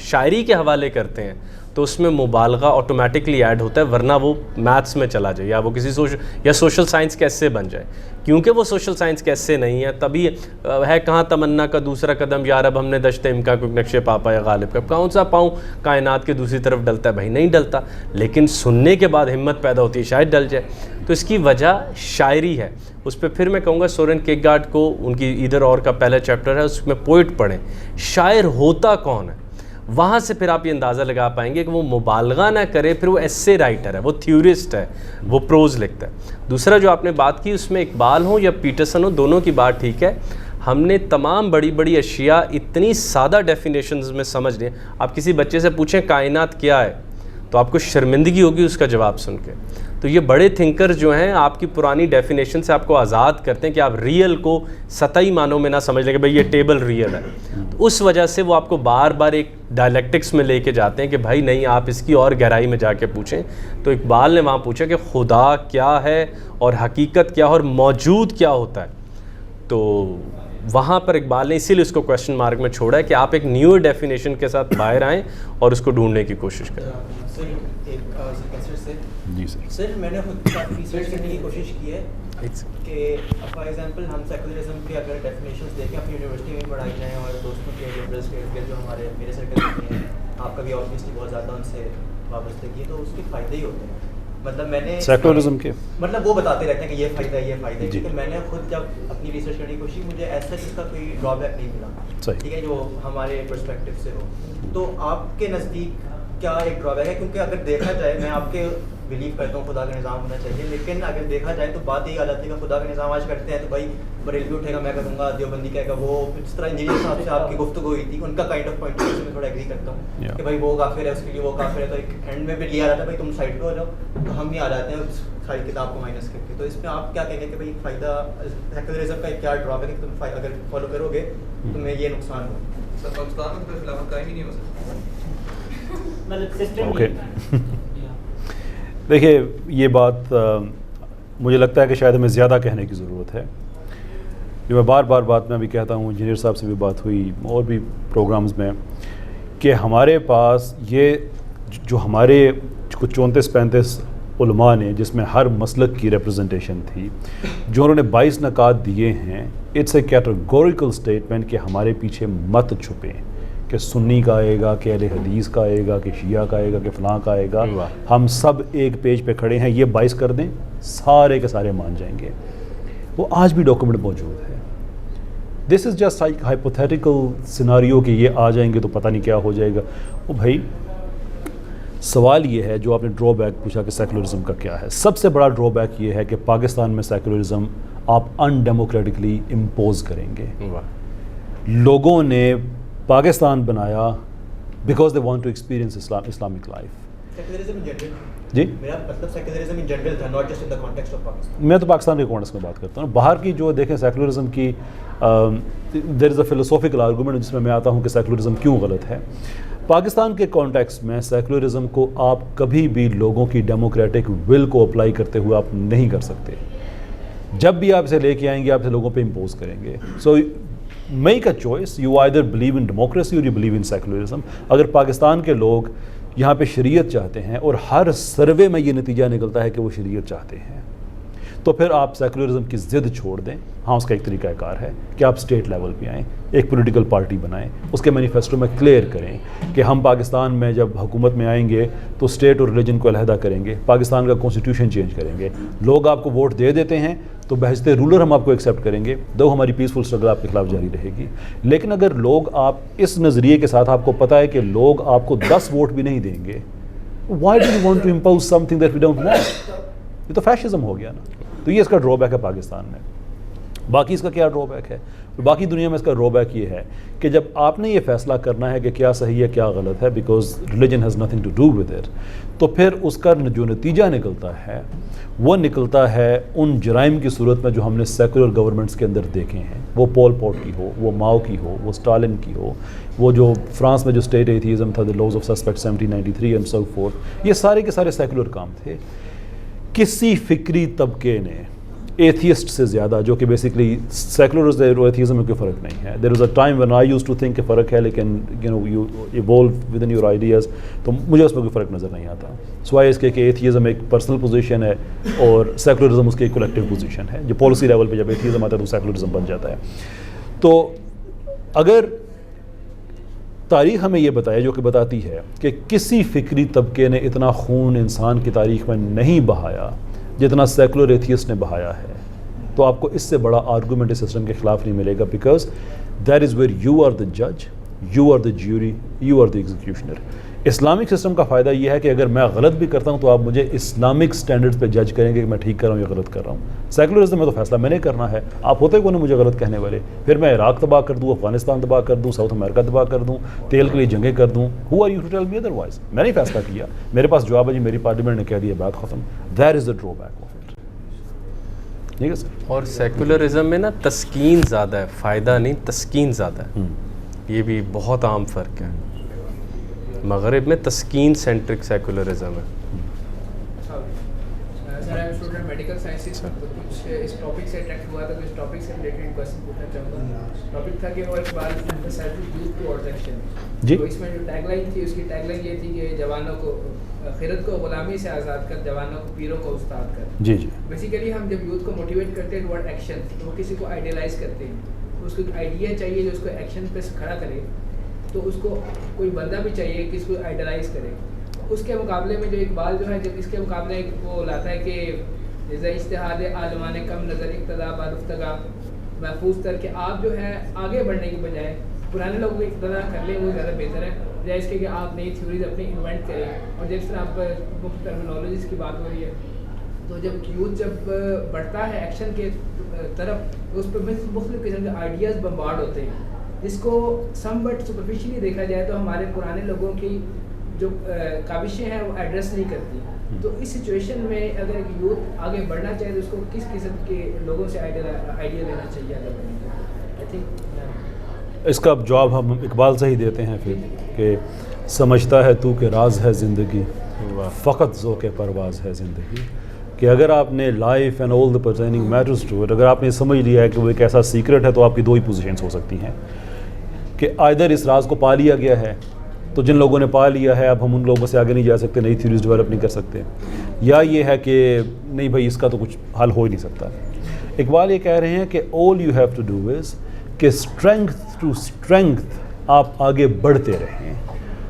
شاعری کے حوالے کرتے ہیں تو اس میں مبالغہ آٹومیٹکلی ایڈ ہوتا ہے, ورنہ وہ میتھس میں چلا جائے یا وہ کسی سوشل سائنس کیسے بن جائے. کیونکہ وہ سوشل سائنس کیسے نہیں ہے, تبھی ہے کہاں تمنا کا دوسرا قدم, یا رب ہم نے دشت امکا کو نقشے پاپا یا غالب کا, کون سا پاؤں کائنات کے دوسری طرف ڈلتا ہے, بھائی نہیں ڈلتا. لیکن سننے کے بعد ہمت پیدا ہوتی ہے شاید ڈل جائے. تو اس کی وجہ شاعری ہے. اس پہ پھر میں کہوں گا سورن کیرکگارڈ کو, ان کی ایدر اور کا پہلا چیپٹر ہے, اس میں پوئٹ پڑھیں. شاعر ہوتا کون ہے, وہاں سے پھر آپ یہ اندازہ لگا پائیں گے کہ وہ مبالغہ نہ کرے, پھر وہ ایسے رائٹر ہے, وہ تھیورسٹ ہے, وہ پروز لکھتا ہے. دوسرا جو آپ نے بات کی اس میں اقبال ہوں یا پیٹرسن ہو, دونوں کی بات ٹھیک ہے. ہم نے تمام بڑی بڑی اشیاء اتنی سادہ ڈیفینیشنز میں سمجھ لیں. آپ کسی بچے سے پوچھیں کائنات کیا ہے تو آپ کو شرمندگی ہوگی اس کا جواب سن کے. تو یہ بڑے تھنکر جو ہیں آپ کی پرانی ڈیفینیشن سے آپ کو آزاد کرتے ہیں کہ آپ ریئل کو سطحی معنوں میں نہ سمجھ لیں کہ بھائی یہ ٹیبل ریئل ہے. تو اس وجہ سے وہ آپ کو بار بار ایک ڈائلیکٹکس میں لے کے جاتے ہیں کہ بھائی نہیں, آپ اس کی اور گہرائی میں جا کے پوچھیں. تو اقبال نے وہاں پوچھا کہ خدا کیا ہے اور حقیقت کیا ہے اور موجود کیا ہوتا ہے. تو وہاں پر اقبال نے اسی لیے اس کو کویشچن مارک میں چھوڑا ہے کہ آپ ایک نیو ڈیفینیشن کے ساتھ باہر آئیں اور اس کو ڈھونڈنے کی کوشش کریں. جی سر. سر میں نے خود ریسرچ کرنے کی کوشش کی ہے کہ فار ایگزامپل ہم سیکولرزم کے اگر ڈیفینیشنس دیکھیں اپنی یونیورسٹی میں پڑھائی جائیں اور دوستوں کے لبرلس کے جو ہمارے میرے سرکل میں ہیں, آپ کا بھی آبویسلی بہت زیادہ ان سے وابستگی ہے, تو اس کے فائدے ہی ہوتے ہیں. مطلب میں نے سیکولرزم کے مطلب وہ بتاتے رہتے ہیں کہ یہ فائدہ ہے, یہ فائدہ ہے. لیکن میں نے خود جب اپنی ریسرچ کرنے کی کوشش کی, مجھے ایسا اس کا کوئی ڈرا بیک نہیں ملا, ٹھیک ہے, جو ہمارے پرسپیکٹیو سے ہو. تو آپ کے نزدیک کیا ایک ڈرا بیک ہے؟ کیونکہ اگر دیکھا جائے, میں آپ کے بلیو کرتا ہوں خدا کا نظام ہونا چاہیے, لیکن اگر دیکھا جائے تو بات یہی آ جاتی ہے کہ خدا کا نظام آج کرتے ہیں تو بھائی بریلوی اٹھے گا میں کروں گا, دیوبندی کہے گا وہ, جس طرح انجینئر صاحب سے آپ کی گفتگو ہوئی تھی ان کا کائنڈ آف پوائنٹ سے میں تھوڑا ایگری کرتا ہوں کہ بھائی وہ کافر ہے اس کے لیے وہ کافر ہے, تو ایک اینڈ میں بھی لیا جاتا ہے بھائی تم سائڈ پہ ہو جاؤ, تو ہم بھی آ جاتے ہیں ساری کتاب کو مائنس کر کے. تو اس میں آپ کیا کہیں گے کہ بھائی فائدہ سیکولرزم کا کیا ڈرا بیک ہے کہ تم اگر فالو کرو گے تمہیں یہ نقصان ہو؟ سر پاکستان میں تو خلافت قائم ہی نہیں ہو سکتا. اوکے دیکھیے یہ بات مجھے لگتا ہے کہ شاید ہمیں زیادہ کہنے کی ضرورت ہے. جو میں بار بار بات میں بھی کہتا ہوں, انجینئر صاحب سے بھی بات ہوئی اور بھی پروگرامز میں, کہ ہمارے پاس یہ جو ہمارے کچھ 34-35 علماء نے جس میں ہر مسلک کی ریپرزنٹیشن تھی, جو انہوں نے 22 نکات دیے ہیں, اٹس اے کیٹیگوریکل اسٹیٹمنٹ کہ ہمارے پیچھے مت چھپیں کہ سنی کا آئے گا, کہ اہل حدیث کا آئے گا, کہ شیعہ کا آئے گا, کہ فلاں کا آئے گا. ہم سب ایک پیج پہ کھڑے ہیں, یہ 22 کر دیں سارے کے سارے مان جائیں گے. وہ آج بھی ڈاکومنٹ موجود ہے. دس از جسٹ ہائپوتھیٹیکل سیناریو کہ یہ آ جائیں گے تو پتہ نہیں کیا ہو جائے گا. وہ بھائی سوال یہ ہے جو آپ نے ڈرا بیک پوچھا کہ سیکولرزم کا کیا ہے. سب سے بڑا ڈرا بیک یہ ہے کہ پاکستان میں سیکولرزم آپ ان ڈیموکریٹکلی امپوز کریں گے. لوگوں نے پاکستان بنایا because they want to experience Islamic life. جی میرا مطلب سیکولرزم ان جنرل تھا, not just in the context of Pakistan. میں تو پاکستان کے کانٹیکسٹ میں بات کرتا ہوں. باہر کی جو دیکھیں سیکولرزم کی دیر از اے فلسافیکل آرگومنٹ جس میں آتا ہوں کہ سیکولرزم کیوں غلط ہے. پاکستان کے کانٹیکسٹ میں سیکولرزم کو آپ کبھی بھی لوگوں کی ڈیموکریٹک ول کو اپلائی کرتے ہوئے آپ نہیں کر سکتے. جب بھی آپ اسے لے کے آئیں گے آپ اسے لوگوں پہ امپوز کریں گے. So make a choice, you either believe in democracy اور یو بلیو ان سیکولرزم. اگر پاکستان کے لوگ یہاں پہ شریعت چاہتے ہیں اور ہر سروے میں یہ نتیجہ نکلتا ہے کہ وہ شریعت چاہتے ہیں, تو پھر آپ سیکولرزم کی ضد چھوڑ دیں. ہاں اس کا ایک طریقہ کار ہے کہ آپ اسٹیٹ لیول پہ آئیں, ایک پولیٹیکل پارٹی بنائیں, اس کے مینیفیسٹو میں کلیئر کریں کہ ہم پاکستان میں جب حکومت میں آئیں گے تو اسٹیٹ اور ریلیجن کو علیحدہ کریں گے, پاکستان کا کانسٹیٹیوشن چینج کریں گے. لوگ آپ کو ووٹ دے دیتے ہیں تو بحث رولر ہم آپ کو ایکسیپٹ کریں گے, دو ہماری پیسفل اسٹرگل آپ کے خلاف جاری رہے گی. لیکن اگر لوگ آپ اس نظریے کے ساتھ, آپ کو پتہ ہے کہ لوگ آپ کو 10 ووٹ بھی نہیں دیں گے, why do you want to impose something that we don't want? یہ تو فیشزم ہو گیا نا. تو یہ اس کا ڈرا بیک ہے پاکستان میں. باقی اس کا کیا ڈرا بیک ہے؟ باقی دنیا میں اس کا ڈرا بیک یہ ہے کہ جب آپ نے یہ فیصلہ کرنا ہے کہ کیا صحیح ہے کیا غلط ہے, because religion has nothing to do with it, تو پھر اس کا جو نتیجہ نکلتا ہے وہ نکلتا ہے ان جرائم کی صورت میں جو ہم نے سیکولر گورنمنٹس کے اندر دیکھے ہیں. وہ پول پوٹ کی ہو, وہ ماؤ کی ہو, وہ اسٹالن کی ہو, وہ جو فرانس میں جو اسٹیٹ ایتھیزم تھا, the laws of suspect 1793 and so forth, یہ سارے کے سارے سیکولر کام تھے. کسی فکری طبقے نے ایتھیسٹ سے زیادہ, جو کہ بیسکلی سیکولرز اور ایتھیزم میں کوئی فرق نہیں ہے. There is a time when I use to think کہ فرق ہے, لیکن you evolve with in your ideas, تو مجھے اس میں کوئی فرق نظر نہیں آتا. سوائے اس کے کہ ایتھیزم ایک پرسنل پوزیشن ہے اور سیکولرزم اس کی ایک کلیکٹیو پوزیشن ہے. جو پالیسی لیول پہ جب ایتھیزم آتا ہے تو سیکولرزم بن جاتا ہے. تو اگر تاریخ ہمیں یہ بتائے, جو کہ بتاتی ہے کہ کسی فکری طبقے نے اتنا خون انسان کی تاریخ میں نہیں بہایا جتنا سیکولر ایتھیسٹ نے بہایا ہے, تو آپ کو اس سے بڑا آرگومنٹ اس سسٹم کے خلاف نہیں ملے گا. Because that is where you are the جج, you are the jury, you are the executioner. Islamic system کا فائدہ یہ ہے کہ اگر میں غلط بھی کرتا ہوں تو آپ مجھے اسلامک سٹینڈرڈز پہ جج کریں گے کہ میں ٹھیک کر رہا ہوں یا غلط کر رہا ہوں. سیکولرزم میں تو فیصلہ میں نے کرنا ہے, آپ ہوتے کون مجھے غلط کہنے والے. پھر میں عراق تباہ کر دوں, افغانستان تباہ کر دوں, ساؤتھ امریکہ تباہ کر دوں, تیل کے لیے جنگیں کر دوں, who are you to tell me otherwise? میں نے فیصلہ کیا, میرے پاس جواب ہے, جی میری پارلیمنٹ نے کہہ دیا, بات ختم. That is the draw back of it. ٹھیک ہے سر. اور سیکولرزم میں نا تسکین زیادہ ہے, فائدہ نہیں, تسکین زیادہ ہے. یہ بھی بہت عام فرق ہے. مغرب میں تسکین سینٹرک سیکولرزم ہے. Sir I am student medical sciences, تو کچھ اس ٹاپک سے اٹریکٹ ہوا تھا, تو اس ٹاپک سے ریلیٹڈ کوشچن پوچھنا چاہوں گا. ٹاپک تھا کہ وہ Iqbal emphasized youth towards action. جی, تو اس میں جو ٹیگ لائن تھی, اس کی ٹیگ لائن یہ تھی کہ جوانوں کو خیرت کو غلامی سے آزاد کر, جوانوں کو پیروں کو استاد کر. جی جی. بیسیکلی ہم جب یوتھ کو موٹیویٹ کرتے ہیں ٹوورڈ ایکشن, تو وہ کسی کو آئیڈیلائز کرتے ہیں, اس کو ایک آئیڈیا چاہیے جو اس کو ایکشن پہ کھڑا کرے, تو اس کو کوئی بندہ بھی چاہیے کہ اس کو آئیڈیلائز کرے. اس کے مقابلے میں جو اقبال جو ہے, جب اس کے مقابلے ایک وہ لاتا ہے کہ جیسا اشتہاد عالمان کم نظر اقتدا بارفتگا محفوظ تر, کہ آپ جو ہے آگے بڑھنے کی بجائے پرانے لوگوں کو اقتدا کر لیں, وہ زیادہ بہتر ہے. بجائے اس کے کہ آپ نئی تھیوریز اپنی انوینٹ کریں. اور جس طرح آپ مختلف ٹرمینالوجیز کی بات ہو رہی ہے, تو جب یوتھ جب بڑھتا ہے ایکشن کے طرف, اس پہ مختلف قسم کے آئیڈیاز بمبارڈ ہوتے ہیں, جس کو سم بٹ سپرفیشلی دیکھا جائے تو ہمارے پرانے لوگوں کی جو کاوشیں ہیں وہ ایڈریس نہیں کرتی. تو اس سچویشن میں اگر یوتھ آگے بڑھنا چاہے تو اس کو کس قسم کے لوگوں سے آئیڈیا لینا چاہیے آگے بڑھنے کا؟ آئی تھنک اس کا جواب ہم اقبال سے ہی دیتے ہیں پھر, کہ سمجھتا ہے تو کہ راز ہے زندگی, فقط ذوق پرواز ہے زندگی. کہ اگر آپ نے life and all the pertaining matters to it, اگر آپ نے سمجھ لیا ہے کہ وہ ایک ایسا سیکرٹ ہے, تو آپ کی دو ہی پوزیشنز ہو سکتی ہیں, کہ آئدر اس راز کو پا لیا گیا ہے, تو جن لوگوں نے پا لیا ہے اب ہم ان لوگوں سے آگے نہیں جا سکتے, نئی تھیوریز ڈیولپ نہیں کر سکتے, یا یہ ہے کہ نہیں بھائی اس کا تو کچھ حل ہو ہی نہیں سکتا. اقبال یہ کہہ رہے ہیں کہ all you have to do is کہ اسٹرینگتھ ٹو اسٹرینگتھ آپ آگے بڑھتے رہیں,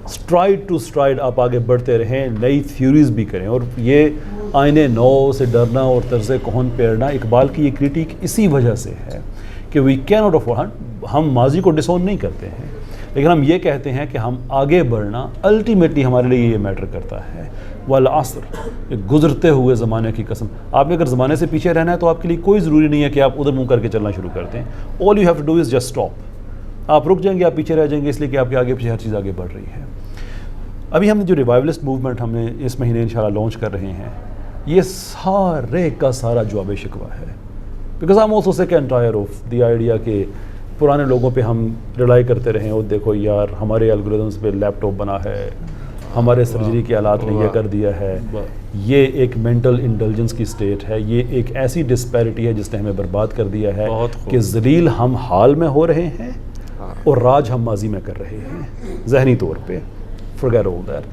اسٹرائڈ ٹو اسٹرائڈ آپ آگے بڑھتے رہیں, نئی تھیوریز بھی کریں. اور یہ آئین نو سے ڈرنا اور طرز کہن پیرنا, اقبال کی یہ کریٹک اسی وجہ سے ہے کہ وی کین ناٹ افورڈ, ہم ماضی کو ڈسون نہیں کرتے ہیں, لیکن ہم یہ کہتے ہیں کہ ہم آگے بڑھنا الٹیمیٹلی ہمارے لیے یہ میٹر کرتا ہے. والعصر, گزرتے ہوئے زمانے کی قسم. آپ نے اگر زمانے سے پیچھے رہنا ہے تو آپ کے لیے کوئی ضروری نہیں ہے کہ آپ ادھر منہ کر کے چلنا شروع کر دیں. All you have to do is just stop. آپ رک جائیں گے, آپ پیچھے رہ جائیں گے, اس لیے کہ آپ کے آگے پیچھے ہر چیز آگے بڑھ رہی ہے. ابھی ہم نے جو ریوائولسٹ موومنٹ ہم نے اس مہینے انشاءاللہ لانچ کر رہے ہیں, یہ سارے کا سارا جواب شکوہ ہے. Because I am also sick and tired of the idea کہ پرانے لوگوں پہ ہم ریلائی کرتے رہیں, اور دیکھو یار ہمارے الگوریدمس پہ لیپ ٹاپ بنا ہے, ہمارے سرجری کے آلات نے یہ کر دیا ہے. یہ ایک مینٹل انٹیلیجنس کی سٹیٹ ہے, یہ ایک ایسی ڈسپیرٹی ہے جس نے ہمیں برباد کر دیا ہے کہ ذلیل ہم حال میں ہو رہے ہیں اور راج ہم ماضی میں کر رہے ہیں ذہنی طور پہ. forget all that.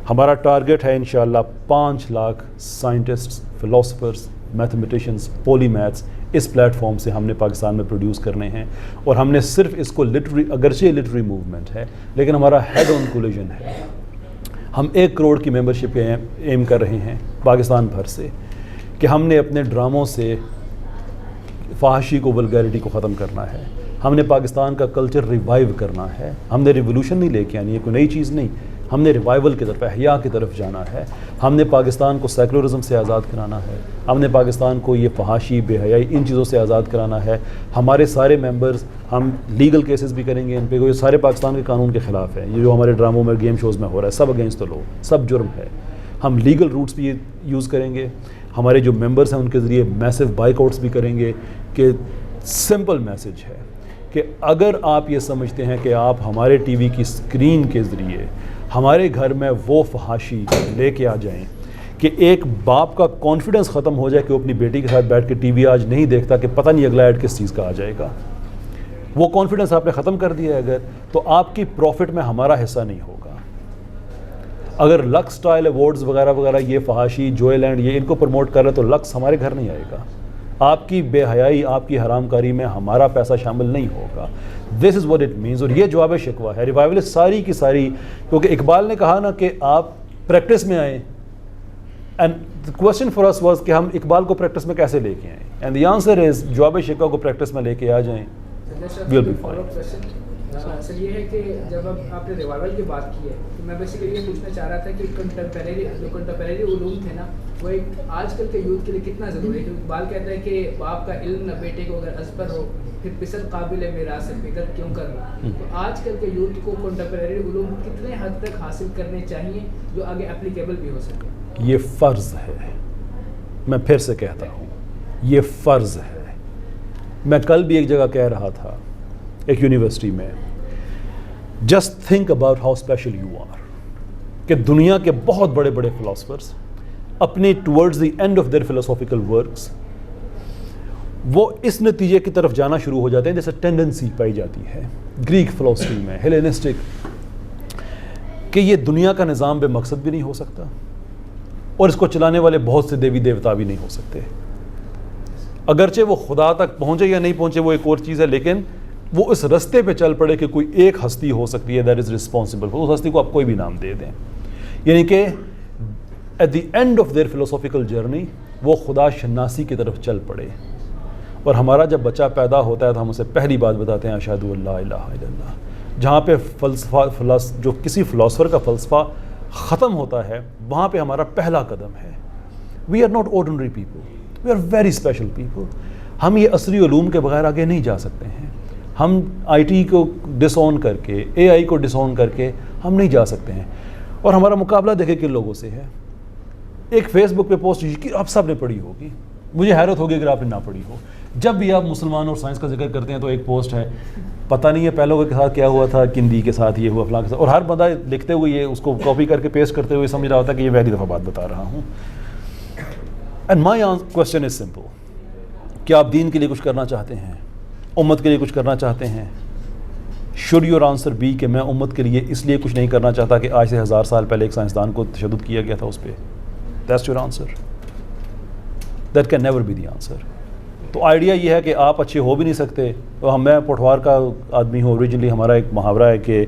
ہمارا ٹارگٹ ہے انشاءاللہ 5 لاکھ سائنٹسٹس, فلاسفرز, میتھمیٹیشنز, پولی میتھس اس پلیٹ فارم سے ہم نے پاکستان میں پروڈیوس کرنے ہیں. اور ہم نے صرف اس کو لٹری, اگرچہ لٹری موومنٹ ہے لیکن ہمارا ہیڈ آن کولیجن ہے. ہم 1 کروڑ کی ممبرشپ کے ایم کر رہے ہیں پاکستان بھر سے, کہ ہم نے اپنے ڈراموں سے فحاشی کو, ولگیرٹی کو ختم کرنا ہے. ہم نے پاکستان کا کلچر ریوائیو کرنا ہے. ہم نے ریولوشن نہیں لے کے آنی ہے, کوئی نئی چیز نہیں, ہم نے ریوائیول کی طرف, احیاء کی طرف جانا ہے. ہم نے پاکستان کو سیکولرزم سے آزاد کرانا ہے. ہم نے پاکستان کو یہ فحاشی, بے حیائی, ان چیزوں سے آزاد کرانا ہے. ہمارے سارے ممبرز, ہم لیگل کیسز بھی کریں گے ان پہ, یہ سارے پاکستان کے قانون کے خلاف ہے. یہ جو ہمارے ڈراموں میں, گیم شوز میں ہو رہا ہے, سب اگینسٹ دا لا, سب جرم ہے. ہم لیگل روٹس بھی یوز کریں گے. ہمارے جو ممبرز ہیں ان کے ذریعے میسو بائک آؤٹس بھی کریں گے. کہ سمپل میسج ہے کہ اگر آپ یہ سمجھتے ہیں کہ آپ ہمارے ٹی وی کی اسکرین کے ذریعے ہمارے گھر میں وہ فحاشی لے کے آ جائیں کہ ایک باپ کا کانفیڈنس ختم ہو جائے کہ وہ اپنی بیٹی کے ساتھ بیٹھ کے ٹی وی آج نہیں دیکھتا کہ پتہ نہیں اگلا ایڈ کس چیز کا آ جائے گا, وہ کانفیڈنس آپ نے ختم کر دیا ہے اگر, تو آپ کی پروفٹ میں ہمارا حصہ نہیں ہوگا. اگر لکس اسٹائل ایوارڈز وغیرہ وغیرہ یہ فحاشی, جوئے لینڈ, یہ ان کو پروموٹ کر رہے تو لکس ہمارے گھر نہیں آئے گا. آپ کی بے حیائی, آپ کی حرام کاری میں ہمارا پیسہ شامل نہیں ہوگا. دس از واٹ اٹ مینز. اور یہ جواب شکوہ ہے ریوائول ساری کی ساری, کیونکہ اقبال نے کہا نا کہ آپ پریکٹس میں آئیں, and the question for us was کہ ہم اقبال کو پریکٹس میں کیسے لے کے آئیں, اینڈ the answer is جواب شکوہ کو پریکٹس میں لے کے آ جائیں, we'll be fine. سر یہ ہے کہ جب آپ نے ریوائول کی بات کی ہے تو میں بیسیکلی یہ پوچھنا چاہ رہا تھا کہ کنٹمپریری علوم تھے نا, وہ ایک آج کل کے یوتھ کے لیے کتنا ضروری ہے. کیونکہ اقبال کہتا ہے کہ باپ کا علم نہ بیٹے کو اگر ازبر ہو, پھر پسر قابل ہے میراث فکر کیوں کرنا. تو آج کل کے یوتھ کو کنٹمپریری علوم کتنے حد تک حاصل کرنے چاہیے جو آگے اپلیکیبل بھی ہو سکے؟ یہ فرض ہے, میں پھر سے کہتا ہوں یہ فرض ہے. میں کل بھی ایک جگہ کہہ رہا تھا ایک یونیورسٹی میں, just think about how special you are, کہ دنیا کے بہت بڑے بڑے فلاسفرس اپنی towards the end of their philosophical works وہ اس نتیجے کی طرف جانا شروع ہو جاتے ہیں جیسے ٹینڈنسی پائی جاتی ہے گریک فلاسفی میں, ہیلینسٹک, کہ یہ دنیا کا نظام بے مقصد بھی نہیں ہو سکتا اور اس کو چلانے والے بہت سے دیوی دیوتا بھی نہیں ہو سکتے. اگرچہ وہ خدا تک پہنچے یا نہیں پہنچے وہ ایک اور چیز ہے, لیکن وہ اس رستے پہ چل پڑے کہ کوئی ایک ہستی ہو سکتی ہے دیٹ از رسپانسبل, اس ہستی کو آپ کوئی بھی نام دے دیں. یعنی کہ at the end of their philosophical journey وہ خدا شناسی کی طرف چل پڑے. اور ہمارا جب بچہ پیدا ہوتا ہے تو ہم اسے پہلی بات بتاتے ہیں اشہد ان لا الہ الا اللہ, جہاں پہ جو کسی فلاسفر کا فلسفہ ختم ہوتا ہے وہاں پہ ہمارا پہلا قدم ہے. We are not ordinary people, we are very special people. ہم یہ عصری علوم کے بغیر آگے نہیں جا سکتے ہیں. ہم آئی ٹی کو ڈس آن کر کے, اے آئی کو ڈس آن کر کے ہم نہیں جا سکتے ہیں. اور ہمارا مقابلہ دیکھیں کن لوگوں سے ہے. ایک فیس بک پہ پوسٹ کی آپ سب نے پڑھی ہوگی, مجھے حیرت ہوگی اگر آپ نے نہ پڑھی ہو. جب بھی آپ مسلمان اور سائنس کا ذکر کرتے ہیں تو ایک پوسٹ ہے, پتہ نہیں ہے پہلوں کے ساتھ کیا ہوا تھا, کندی کے ساتھ یہ ہوا, فلاں کے ساتھ, اور ہر بندہ لکھتے ہوئے یہ اس کو کاپی کر کے پیسٹ کرتے ہوئے سمجھ رہا ہوتا ہے کہ یہ پہلی دفعہ بات بتا رہا ہوں. And my question is simple, کیا آپ دین کے لیے کچھ کرنا چاہتے ہیں, امت کے لیے کچھ کرنا چاہتے ہیں؟ شوڈ یور آنسر بی کہ میں امت کے لیے اس لیے کچھ نہیں کرنا چاہتا کہ آج سے 1000 سال پہلے ایک سائنسدان کو تشدد کیا گیا تھا اس پہ؟ That's your answer. That can never be the answer. تو آئیڈیا یہ ہے کہ آپ اچھے ہو بھی نہیں سکتے. تو میں پٹھوار کا آدمی ہوں اوریجنلی. ہمارا ایک محاورہ ہے کہ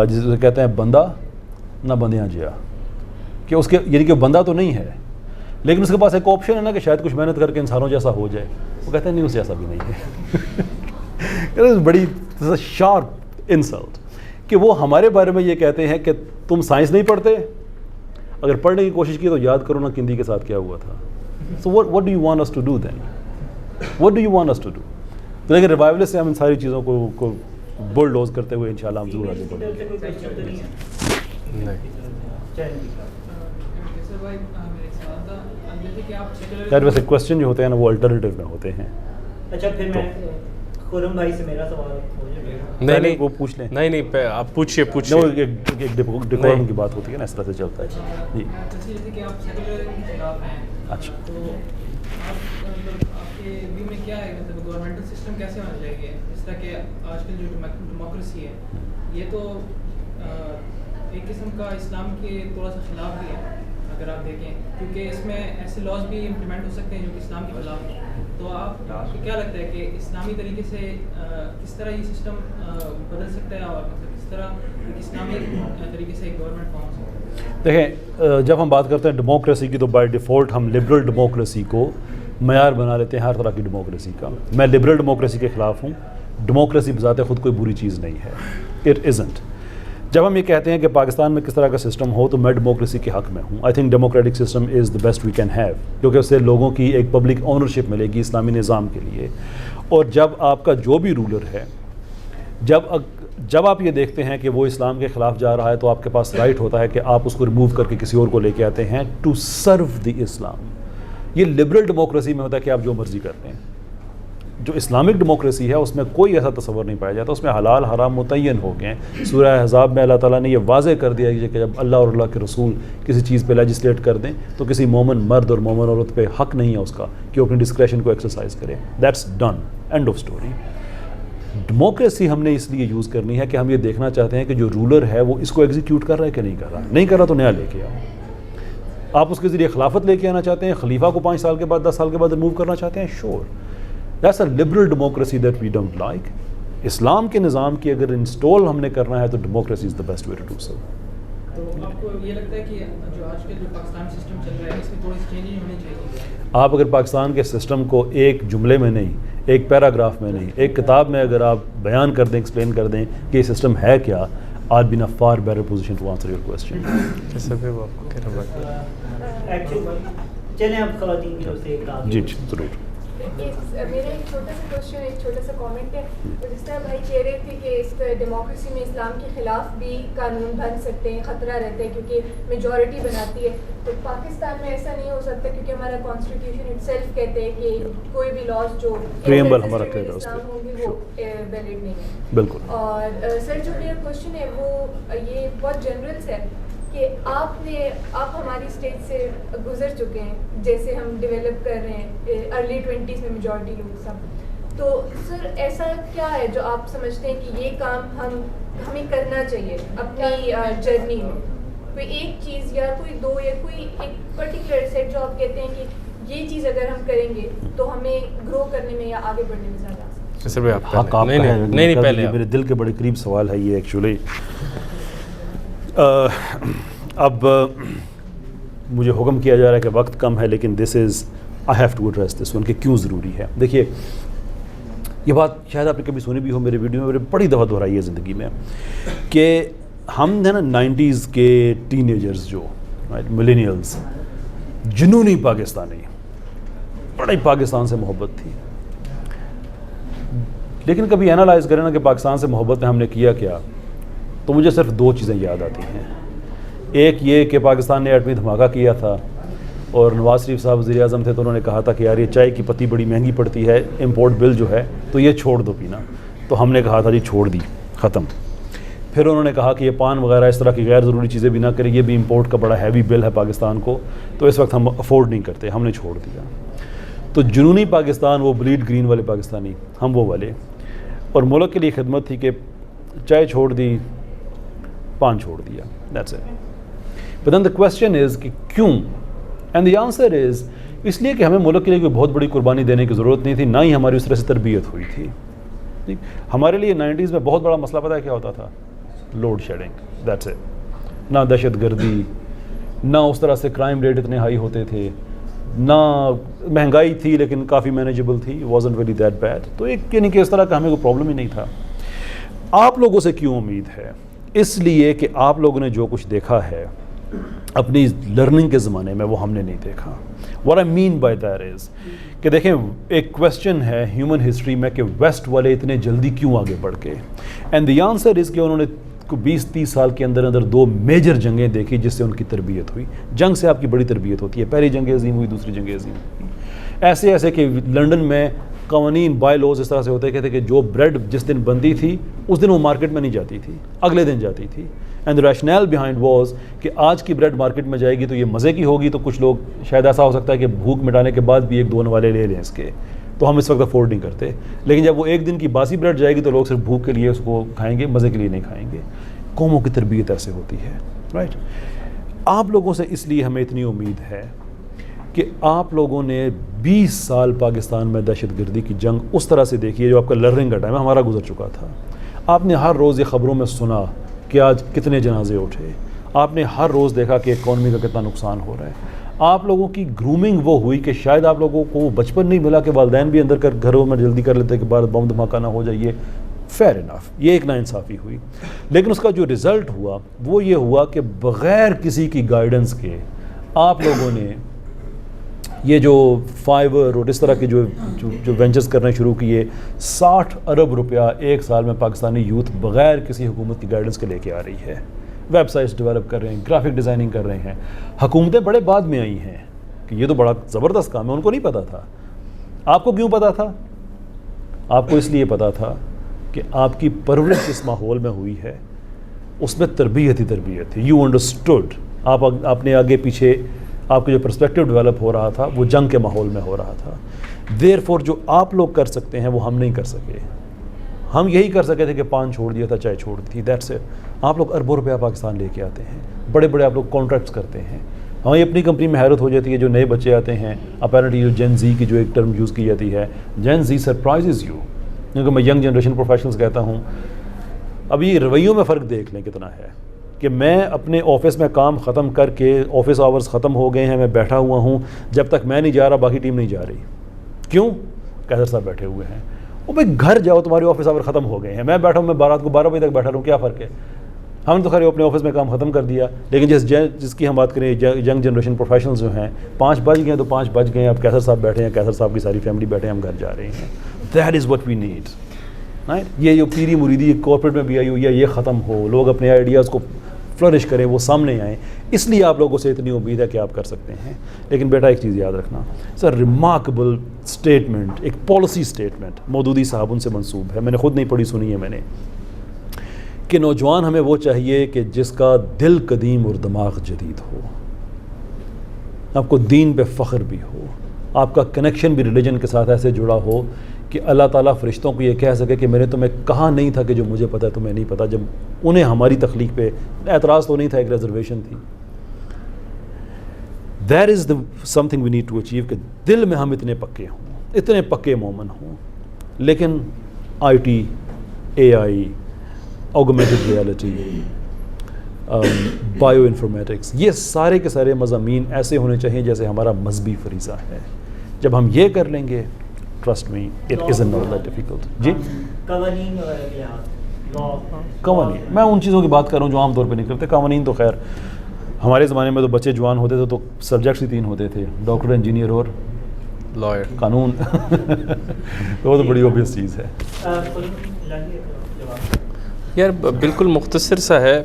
جسے کہتے ہیں بندہ نہ بندیاں جیا, کہ اس کے یعنی کہ بندہ تو نہیں ہے لیکن اس کے پاس ایک آپشن ہے نا کہ شاید کچھ محنت کر کے انسانوں جیسا ہو جائے. وہ کہتے ہیں نہیں, اس جیسا بھی نہیں ہے. بڑی شارپ انسلٹ کہ وہ ہمارے بارے میں یہ کہتے ہیں کہ تم سائنس نہیں پڑھتے, اگر پڑھنے کی کوشش کی تو یاد کرو نا کندی کے ساتھ کیا ہوا تھا. سو what do you want us to do then? What do you want us to do? تو لیکن ریوائولسٹ سے ہم ان ساری چیزوں کو بلڈوز کرتے ہوئے انشاءاللہ ہم ضرور آگے بڑھیں گے. خیر ویسے کویسچن جو ہوتے ہیں نا وہ الٹرنیٹیو میں ہوتے ہیں. اچھا پھر میں خرم بھائی سے میرا سوال ہو جائے. نہیں وہ پوچھ لیں. نہیں آپ پوچھیے. ایک ڈیکورم کی بات ہوتی ہے نا, اس طرح سے چلتا ہے. جی جیسے کہ آپ سیکولر کے خلاف ہیں, اچھا تو آپ کے ویو میں کیا ہے, مطلب گورنمنٹل سسٹم کیسے ہونا چاہیے؟ جس طرح کہ آج کل جو ڈیموکریسی ہے یہ تو ایک قسم کا اسلام کے تھوڑا سا خلاف بھی ہے اگر آپ دیکھیں, کیونکہ اس میں ایسے لاز بھی امپلیمنٹ ہو سکتے ہیں جو کہ اسلام کے خلاف ہیں. تو آپ کو کیا لگتا ہے کہ اسلامی طریقے سے کس طرح یہ سسٹم بدل سکتا ہے, اور مطلب کس طرح ایک اسلامی طریقے سے ایک گورنمنٹ فارم ہو سکتا ہے؟ دیکھیں, جب ہم بات کرتے ہیں ڈیموکریسی کی تو بائی ڈیفالٹ ہم لبرل ڈیموکریسی کو معیار بنا لیتے ہیں ہر طرح کی ڈیموکریسی کا. میں لبرل ڈیموکریسی کے خلاف ہوں. ڈیموکریسی بذات خود کوئی بری چیز نہیں ہے, اٹ ازنٹ. جب ہم یہ کہتے ہیں کہ پاکستان میں کس طرح کا سسٹم ہو تو میں ڈیموکریسی کے حق میں ہوں. I think democratic system is the best we can have, کیونکہ اس سے لوگوں کی ایک پبلک اونرشپ ملے گی اسلامی نظام کے لیے. اور جب آپ کا جو بھی رولر ہے, جب آپ یہ دیکھتے ہیں کہ وہ اسلام کے خلاف جا رہا ہے تو آپ کے پاس رائٹ ہوتا ہے کہ آپ اس کو ریموو کر کے کسی اور کو لے کے آتے ہیں ٹو سرو دی اسلام. یہ لبرل ڈیموکریسی میں ہوتا ہے کہ آپ جو مرضی کرتے ہیں. جو اسلامک ڈیموکریسی ہے اس میں کوئی ایسا تصور نہیں پایا جاتا, اس میں حلال حرام متعین ہو گئے ہیں. سورہ احزاب میں اللہ تعالیٰ نے یہ واضح کر دیا کہ جب اللہ اور اللہ کے رسول کسی چیز پہ لیجسلیٹ کر دیں تو کسی مومن مرد اور مومن عورت پہ حق نہیں ہے اس کا کہ وہ اپنی ڈسکریشن کو ایکسرسائز کرے. That's done, and of story. Democracy ہم نے اس لیے یوز کرنی ہے کہ ہم یہ دیکھنا چاہتے ہیں کہ جو رولر ہے وہ اس کو ایگزیکیوٹ کر رہا ہے کہ نہیں کر رہا. نہیں کر رہا تو نیا لے کے آؤ. آپ اس کے ذریعے خلافت لے کے آنا چاہتے ہیں, خلیفہ کو 5 سال کے بعد 10 سال کے بعد ریموو کرنا چاہتے ہیں, شور. That's a liberal democracy that we don't like. اسلام کے نظام کی اگر انسٹال ہم نے کرنا ہے تو democracy is the best way to do so. تو آپ کو یہ لگتا ہے کہ جو آج کل جو پاکستان سسٹم چل رہا ہے اس میں تھوڑی سی چینجنگ ہونی چاہیے؟ آپ اگر پاکستان کے سسٹم کو ایک جملے میں نہیں, ایک پیراگراف میں نہیں, ایک کتاب میں اگر آپ بیان کر دیں, ایکسپلین کر دیں کہ یہ سسٹم ہے کیا, I'd be in a far better position to answer your question. چلیں اب خواتین کی طرف سے ایک جی ضرور. میرا ایک چھوٹا سا کوشچن, ایک چھوٹا سا کامنٹ ہے. جس طرح بھائی کہہ رہے تھے کہ اس ڈیموکریسی میں اسلام کے خلاف بھی قانون بن سکتے ہیں, خطرہ رہتا ہے کیونکہ میجورٹی بناتی ہے. تو پاکستان میں ایسا نہیں ہو سکتا کیونکہ ہمارا کانسٹیٹیوشن اٹ سیلف کہتے ہیں کہ کوئی بھی لاز جو اسلام ہوں گے وہ ویلڈ نہیں ہے. بالکل. اور سر جو میرا کوشچن ہے وہ یہ بہت جنرل ہے کہ آپ ہماری اسٹیج سے گزر چکے ہیں, جیسے ہم ڈیولپ کر رہے ہیں ارلی 20s میں میجورٹی لوگ سب. تو سر ایسا کیا ہے جو آپ سمجھتے ہیں کہ یہ کام ہمیں کرنا چاہیے اپنی جرنی میں؟ کوئی ایک چیز یا کوئی دو یا کوئی ایک پرٹیکولر سیٹ جو آپ کہتے ہیں کہ یہ چیز اگر ہم کریں گے تو ہمیں گرو کرنے میں یا آگے بڑھنے میں زیادہ آسان. نہیں پہلے میرے دل کے بڑے قریب سوال ہے یہ ایکچولی. اب مجھے حکم کیا جا رہا ہے کہ وقت کم ہے لیکن this is I have to address this one کہ کیوں ضروری ہے. دیکھیے یہ بات شاید آپ نے کبھی سنی بھی ہو، میرے ویڈیو میں میرے بڑی دفعہ دہرائی ہے زندگی میں، کہ ہم ہے نا 90s کے ٹین ایجرز جو ملینیلز، جنونی پاکستانی، بڑی پاکستان سے محبت تھی، لیکن کبھی انالائز کریں نا کہ پاکستان سے محبت میں ہم نے کیا کیا، تو مجھے صرف 2 چیزیں یاد آتی ہیں. ایک یہ کہ پاکستان نے ایٹمی دھماکہ کیا تھا اور نواز شریف صاحب وزیر اعظم تھے تو انہوں نے کہا تھا کہ یار یہ چائے کی پتی بڑی مہنگی پڑتی ہے، امپورٹ بل جو ہے تو یہ چھوڑ دو پینا، تو ہم نے کہا تھا جی چھوڑ دی، ختم. پھر انہوں نے کہا کہ یہ پان وغیرہ اس طرح کی غیر ضروری چیزیں بھی نہ کریں، یہ بھی امپورٹ کا بڑا ہیوی بل ہے پاکستان کو، تو اس وقت ہم افورڈ نہیں کرتے، ہم نے چھوڑ دیا. تو جنونی پاکستان، وہ بلیڈ گرین والے پاکستانی، ہم وہ والے، اور ملک کے لیے خدمت تھی کہ چائے چھوڑ دی، پان چھوڑ دیا، that's it. But then the question is کہ کیوں؟ اینڈ دی آنسر از اس لیے کہ ہمیں ملک کے لیے کوئی بہت بڑی قربانی دینے کی ضرورت نہیں تھی، نہ ہی ہماری اس طرح سے تربیت ہوئی تھی. ہمارے لیے 90s میں بہت بڑا مسئلہ پتہ ہے کیا ہوتا تھا؟ Load shedding, that's it. نہ دہشت گردی، نہ اس طرح سے کرائم ریٹ اتنے ہائی ہوتے تھے، نہ مہنگائی تھی لیکن کافی مینیجبل تھی، وازنٹ ویری دیٹ بیڈ. تو ایک یعنی کہ اس طرح کا ہمیں کوئی پرابلم ہی نہیں تھا. آپ لوگوں سے کیوں امید ہے؟ اس لیے کہ آپ لوگوں نے جو کچھ دیکھا ہے اپنی لرننگ کے زمانے میں وہ ہم نے نہیں دیکھا. What I mean by that is کہ دیکھیں ایک کویسچن ہے ہیومن ہسٹری میں کہ ویسٹ والے اتنے جلدی کیوں آگے بڑھ گئے، اینڈ دی آنسر از کہ انہوں نے 20-30 سال کے اندر 2 میجر جنگیں دیکھی جس سے ان کی تربیت ہوئی. جنگ سے آپ کی بڑی تربیت ہوتی ہے. پہلی جنگ عظیم ہوئی، دوسری جنگ عظیم ہوئی. ایسے کہ لنڈن میں قوانین بائی لاز اس طرح سے ہوتے کہتے کہ جو بریڈ جس دن بنتی تھی اس دن وہ مارکیٹ میں نہیں جاتی تھی، اگلے دن جاتی تھی. And the rational behind was کہ آج کی بریڈ مارکیٹ میں جائے گی تو یہ مزے کی ہوگی، تو کچھ لوگ شاید ایسا ہو سکتا ہے کہ بھوک مٹانے کے بعد بھی 1-2 والے لے لیں اس کے، تو ہم اس وقت افورڈ نہیں کرتے. لیکن جب وہ ایک دن کی باسی بریڈ جائے گی تو لوگ صرف بھوک کے لیے اس کو کھائیں گے، مزے کے لیے نہیں کھائیں گے. قوموں کی تربیت ایسے ہوتی ہے، رائٹ. آپ لوگوں سے اس لیے ہمیں اتنی امید ہے کہ آپ لوگوں نے 20 سال پاکستان میں دہشت گردی کی جنگ اس طرح سے دیکھی ہے، جو آپ کا لرننگ کا ٹائم ہے ہمارا گزر چکا تھا. آپ نے ہر روز یہ خبروں میں سنا کہ آج کتنے جنازے اٹھے، آپ نے ہر روز دیکھا کہ اکانومی کا کتنا نقصان ہو رہا ہے. آپ لوگوں کی گرومنگ وہ ہوئی کہ شاید آپ لوگوں کو وہ بچپن نہیں ملا کہ والدین بھی اندر کر گھروں میں جلدی کر لیتے کہ بھارت بم دھماکہ نہ ہو جائے. فیئر انف، یہ ایک ناانصافی ہوئی. لیکن اس کا جو رزلٹ ہوا وہ یہ ہوا کہ بغیر کسی کی گائیڈنس کے آپ لوگوں نے یہ جو فائبر اور اس طرح کے جو وینچرز کرنے شروع کیے. 60 ارب روپیہ ایک سال میں پاکستانی یوتھ بغیر کسی حکومت کی گائیڈنس کے لے کے آ رہی ہے. ویب سائٹس ڈیولپ کر رہے ہیں، گرافک ڈیزائننگ کر رہے ہیں. حکومتیں بڑے بعد میں آئی ہیں کہ یہ تو بڑا زبردست کام ہے، ان کو نہیں پتا تھا. آپ کو کیوں پتا تھا؟ آپ کو اس لیے پتا تھا کہ آپ کی پرورش جس ماحول میں ہوئی ہے اس میں تربیت ہی تربیت تھی. You understood. آپ نے آگے پیچھے آپ کا جو پرسپیکٹو ڈیولپ ہو رہا تھا وہ جنگ کے ماحول میں ہو رہا تھا. دیر فور جو آپ لوگ کر سکتے ہیں وہ ہم نہیں کر سکے. ہم یہی کر سکے تھے کہ پان چھوڑ دیا تھا، چائے چھوڑ دی تھی، دیٹس اٹ. آپ لوگ اربوں روپیہ پاکستان لے کے آتے ہیں، بڑے بڑے آپ لوگ کانٹریکٹس کرتے ہیں. ہمیں اپنی کمپنی میں حیرت ہو جاتی ہے جو نئے بچے آتے ہیں. اپیرنٹلی جو جین زی کی جو ایک ٹرم یوز کی جاتی ہے، جین زی سرپرائزز یو، کیونکہ میں ینگ جنریشن پروفیشنلز کہتا ہوں. ابھی رویوں میں فرق دیکھ لیں کتنا ہے کہ میں اپنے آفس میں کام ختم کر کے آفس آورز ختم ہو گئے ہیں، میں بیٹھا ہوا ہوں، جب تک میں نہیں جا رہا باقی ٹیم نہیں جا رہی. کیوں؟ قیصر صاحب بیٹھے ہوئے ہیں. وہ بھائی گھر جاؤ، تمہارے آفس آور ختم ہو گئے ہیں. میں بیٹھا ہوں، میں رات کو 12 بجے تک بیٹھا رہوں، کیا فرق ہے؟ ہم نے تو خیر اپنے آفس میں کام ختم کر دیا. لیکن جس کی ہم بات کریں ینگ جنریشن پروفیشنلز جو ہیں، 5 بج گئے تو 5 بج گئے. اب قیصر صاحب بیٹھے ہیں، قیصر صاحب کی ساری فیملی بیٹھے ہیں، ہم گھر جا رہے ہیں. That is what we need. یہ جو پیری مریدی کارپوریٹ میں بھی آئی ہوئی ہے یہ ختم ہو، لوگ اپنے آئیڈیاز کو فلرش کریں، وہ سامنے آئیں. اس لیے آپ لوگوں سے اتنی امید ہے کہ آپ کر سکتے ہیں. لیکن بیٹا ایک چیز یاد رکھنا، سر ریمارکیبل اسٹیٹمنٹ، ایک پالیسی اسٹیٹمنٹ مودودی صاحب ان سے منسوب ہے، میں نے خود نہیں پڑھی، سنی ہے میں نے، کہ نوجوان ہمیں وہ چاہیے کہ جس کا دل قدیم اور دماغ جدید ہو. آپ کو دین پہ فخر بھی ہو، آپ کا کنیکشن بھی ریلیجن کے ساتھ ایسے جڑا ہو کہ اللہ تعالیٰ فرشتوں کو یہ کہہ سکے کہ میں نے تمہیں کہا نہیں تھا کہ جو مجھے پتہ ہے تمہیں نہیں پتہ. جب انہیں ہماری تخلیق پہ اعتراض تو نہیں تھا، ایک ریزرویشن تھی. That is the something we need to achieve کہ دل میں ہم اتنے پکے ہوں، اتنے پکے مومن ہوں. لیکن I T, a I, augmented reality, bio informatics, یہ سارے کے سارے مضامین ایسے ہونے چاہیے جیسے ہمارا مذہبی فریضہ ہے. جب ہم یہ کر لیں گے trust me it isn't not that difficult. جی قوانین وغیرہ کے لحاظ قوانین، میں ان چیزوں کی بات کر رہا ہوں جو عام طور پہ نہیں کرتے. قوانین تو خیر ہمارے زمانے میں تو بچے جوان ہوتے تھے تو سبجیکٹس ہی 3 ہوتے تھے، ڈاکٹر، انجینئر اور لائر. قانون. وہ تو بڑی اوبیس چیز ہے. یار بالکل مختصر سا ہے.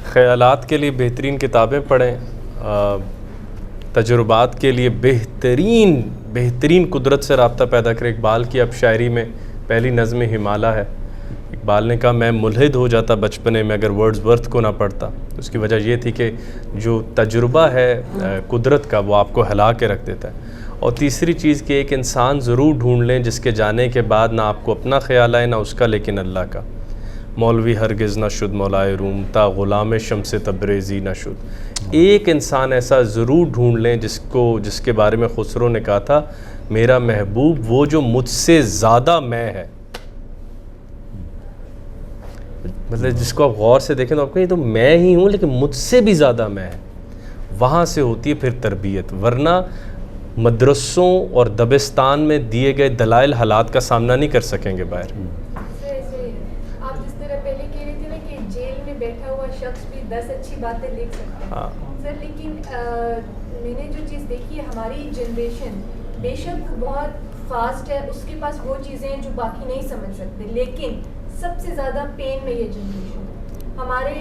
خیالات کے لیے بہترین کتابیں پڑھیں، تجربات کے لیے بہترین قدرت سے رابطہ پیدا کریں. اقبال کی اب شاعری میں پہلی نظم ہمالیہ ہے. اقبال نے کہا میں ملحد ہو جاتا بچپنے میں اگر ورڈز ورتھ کو نہ پڑھتا. اس کی وجہ یہ تھی کہ جو تجربہ ہے قدرت کا وہ آپ کو ہلا کے رکھ دیتا ہے. اور تیسری چیز کہ ایک انسان ضرور ڈھونڈ لیں جس کے جانے کے بعد نہ آپ کو اپنا خیال آئے نہ اس کا لیکن اللہ کا. مولوی ہرگز نہ شد مولائے روم تا غلام شمس تبریزی نہ شد. ایک انسان ایسا ضرور ڈھونڈ لیں جس کے بارے میں خسرو نے کہا تھا میرا محبوب وہ جو مجھ سے زیادہ میں ہے. مطلب جس کو آپ غور سے دیکھیں تو آپ کہیں یہ تو میں ہی ہوں لیکن مجھ سے بھی زیادہ میں ہے. وہاں سے ہوتی ہے پھر تربیت، ورنہ مدرسوں اور دبستان میں دیے گئے دلائل حالات کا سامنا نہیں کر سکیں گے باہر. آپ جس طرح پہلے کہہ رہے تھے نا کہ جیل میں بیٹھا ہوا شخص بھی 10 اچھی باتیں لکھ سکتا ہے سر، لیکن میں نے جو چیز دیکھی ہے ہماری جنریشن بے شک بہت فاسٹ ہے، اس کے پاس وہ چیزیں ہیں جو باقی نہیں سمجھ سکتے، لیکن سب سے زیادہ پین میں یہ جنریشن ہمارے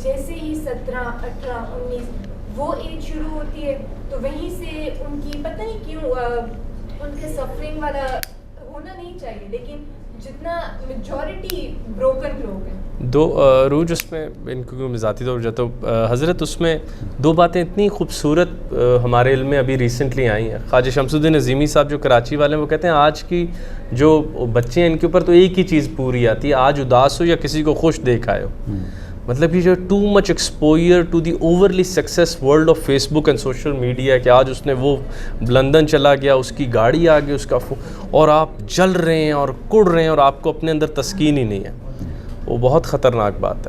جیسے ہی 17 18 19 وہ ایج شروع ہوتی ہے تو وہیں سے ان کی پتہ نہیں کیوں ان کے سفرنگ والا ہونا نہیں چاہیے، لیکن جتنا میجورٹی بروکن لوگ ہیں. روج اس میں ان کو میں ذاتی طور پر جاتا ہوں حضرت، اس میں 2 باتیں اتنی خوبصورت ہمارے علم میں ابھی ریسنٹلی آئی ہیں. خواجہ شمس الدین عظیمی صاحب جو کراچی والے ہیں وہ کہتے ہیں آج کی جو بچے ہیں ان کے اوپر تو ایک ہی چیز پوری آتی ہے، آج اداس ہو یا کسی کو خوش دیکھ آئے ہو. مطلب یہ جو too much exposure to the overly success world of Facebook and social media کہ آج اس نے وہ لندن چلا گیا، اس کی گاڑی آ گئی، اس کا اور آپ جل رہے ہیں اور کڑ رہے ہیں اور آپ کو اپنے اندر تسکین ہی نہیں ہے. وہ بہت خطرناک بات ہے.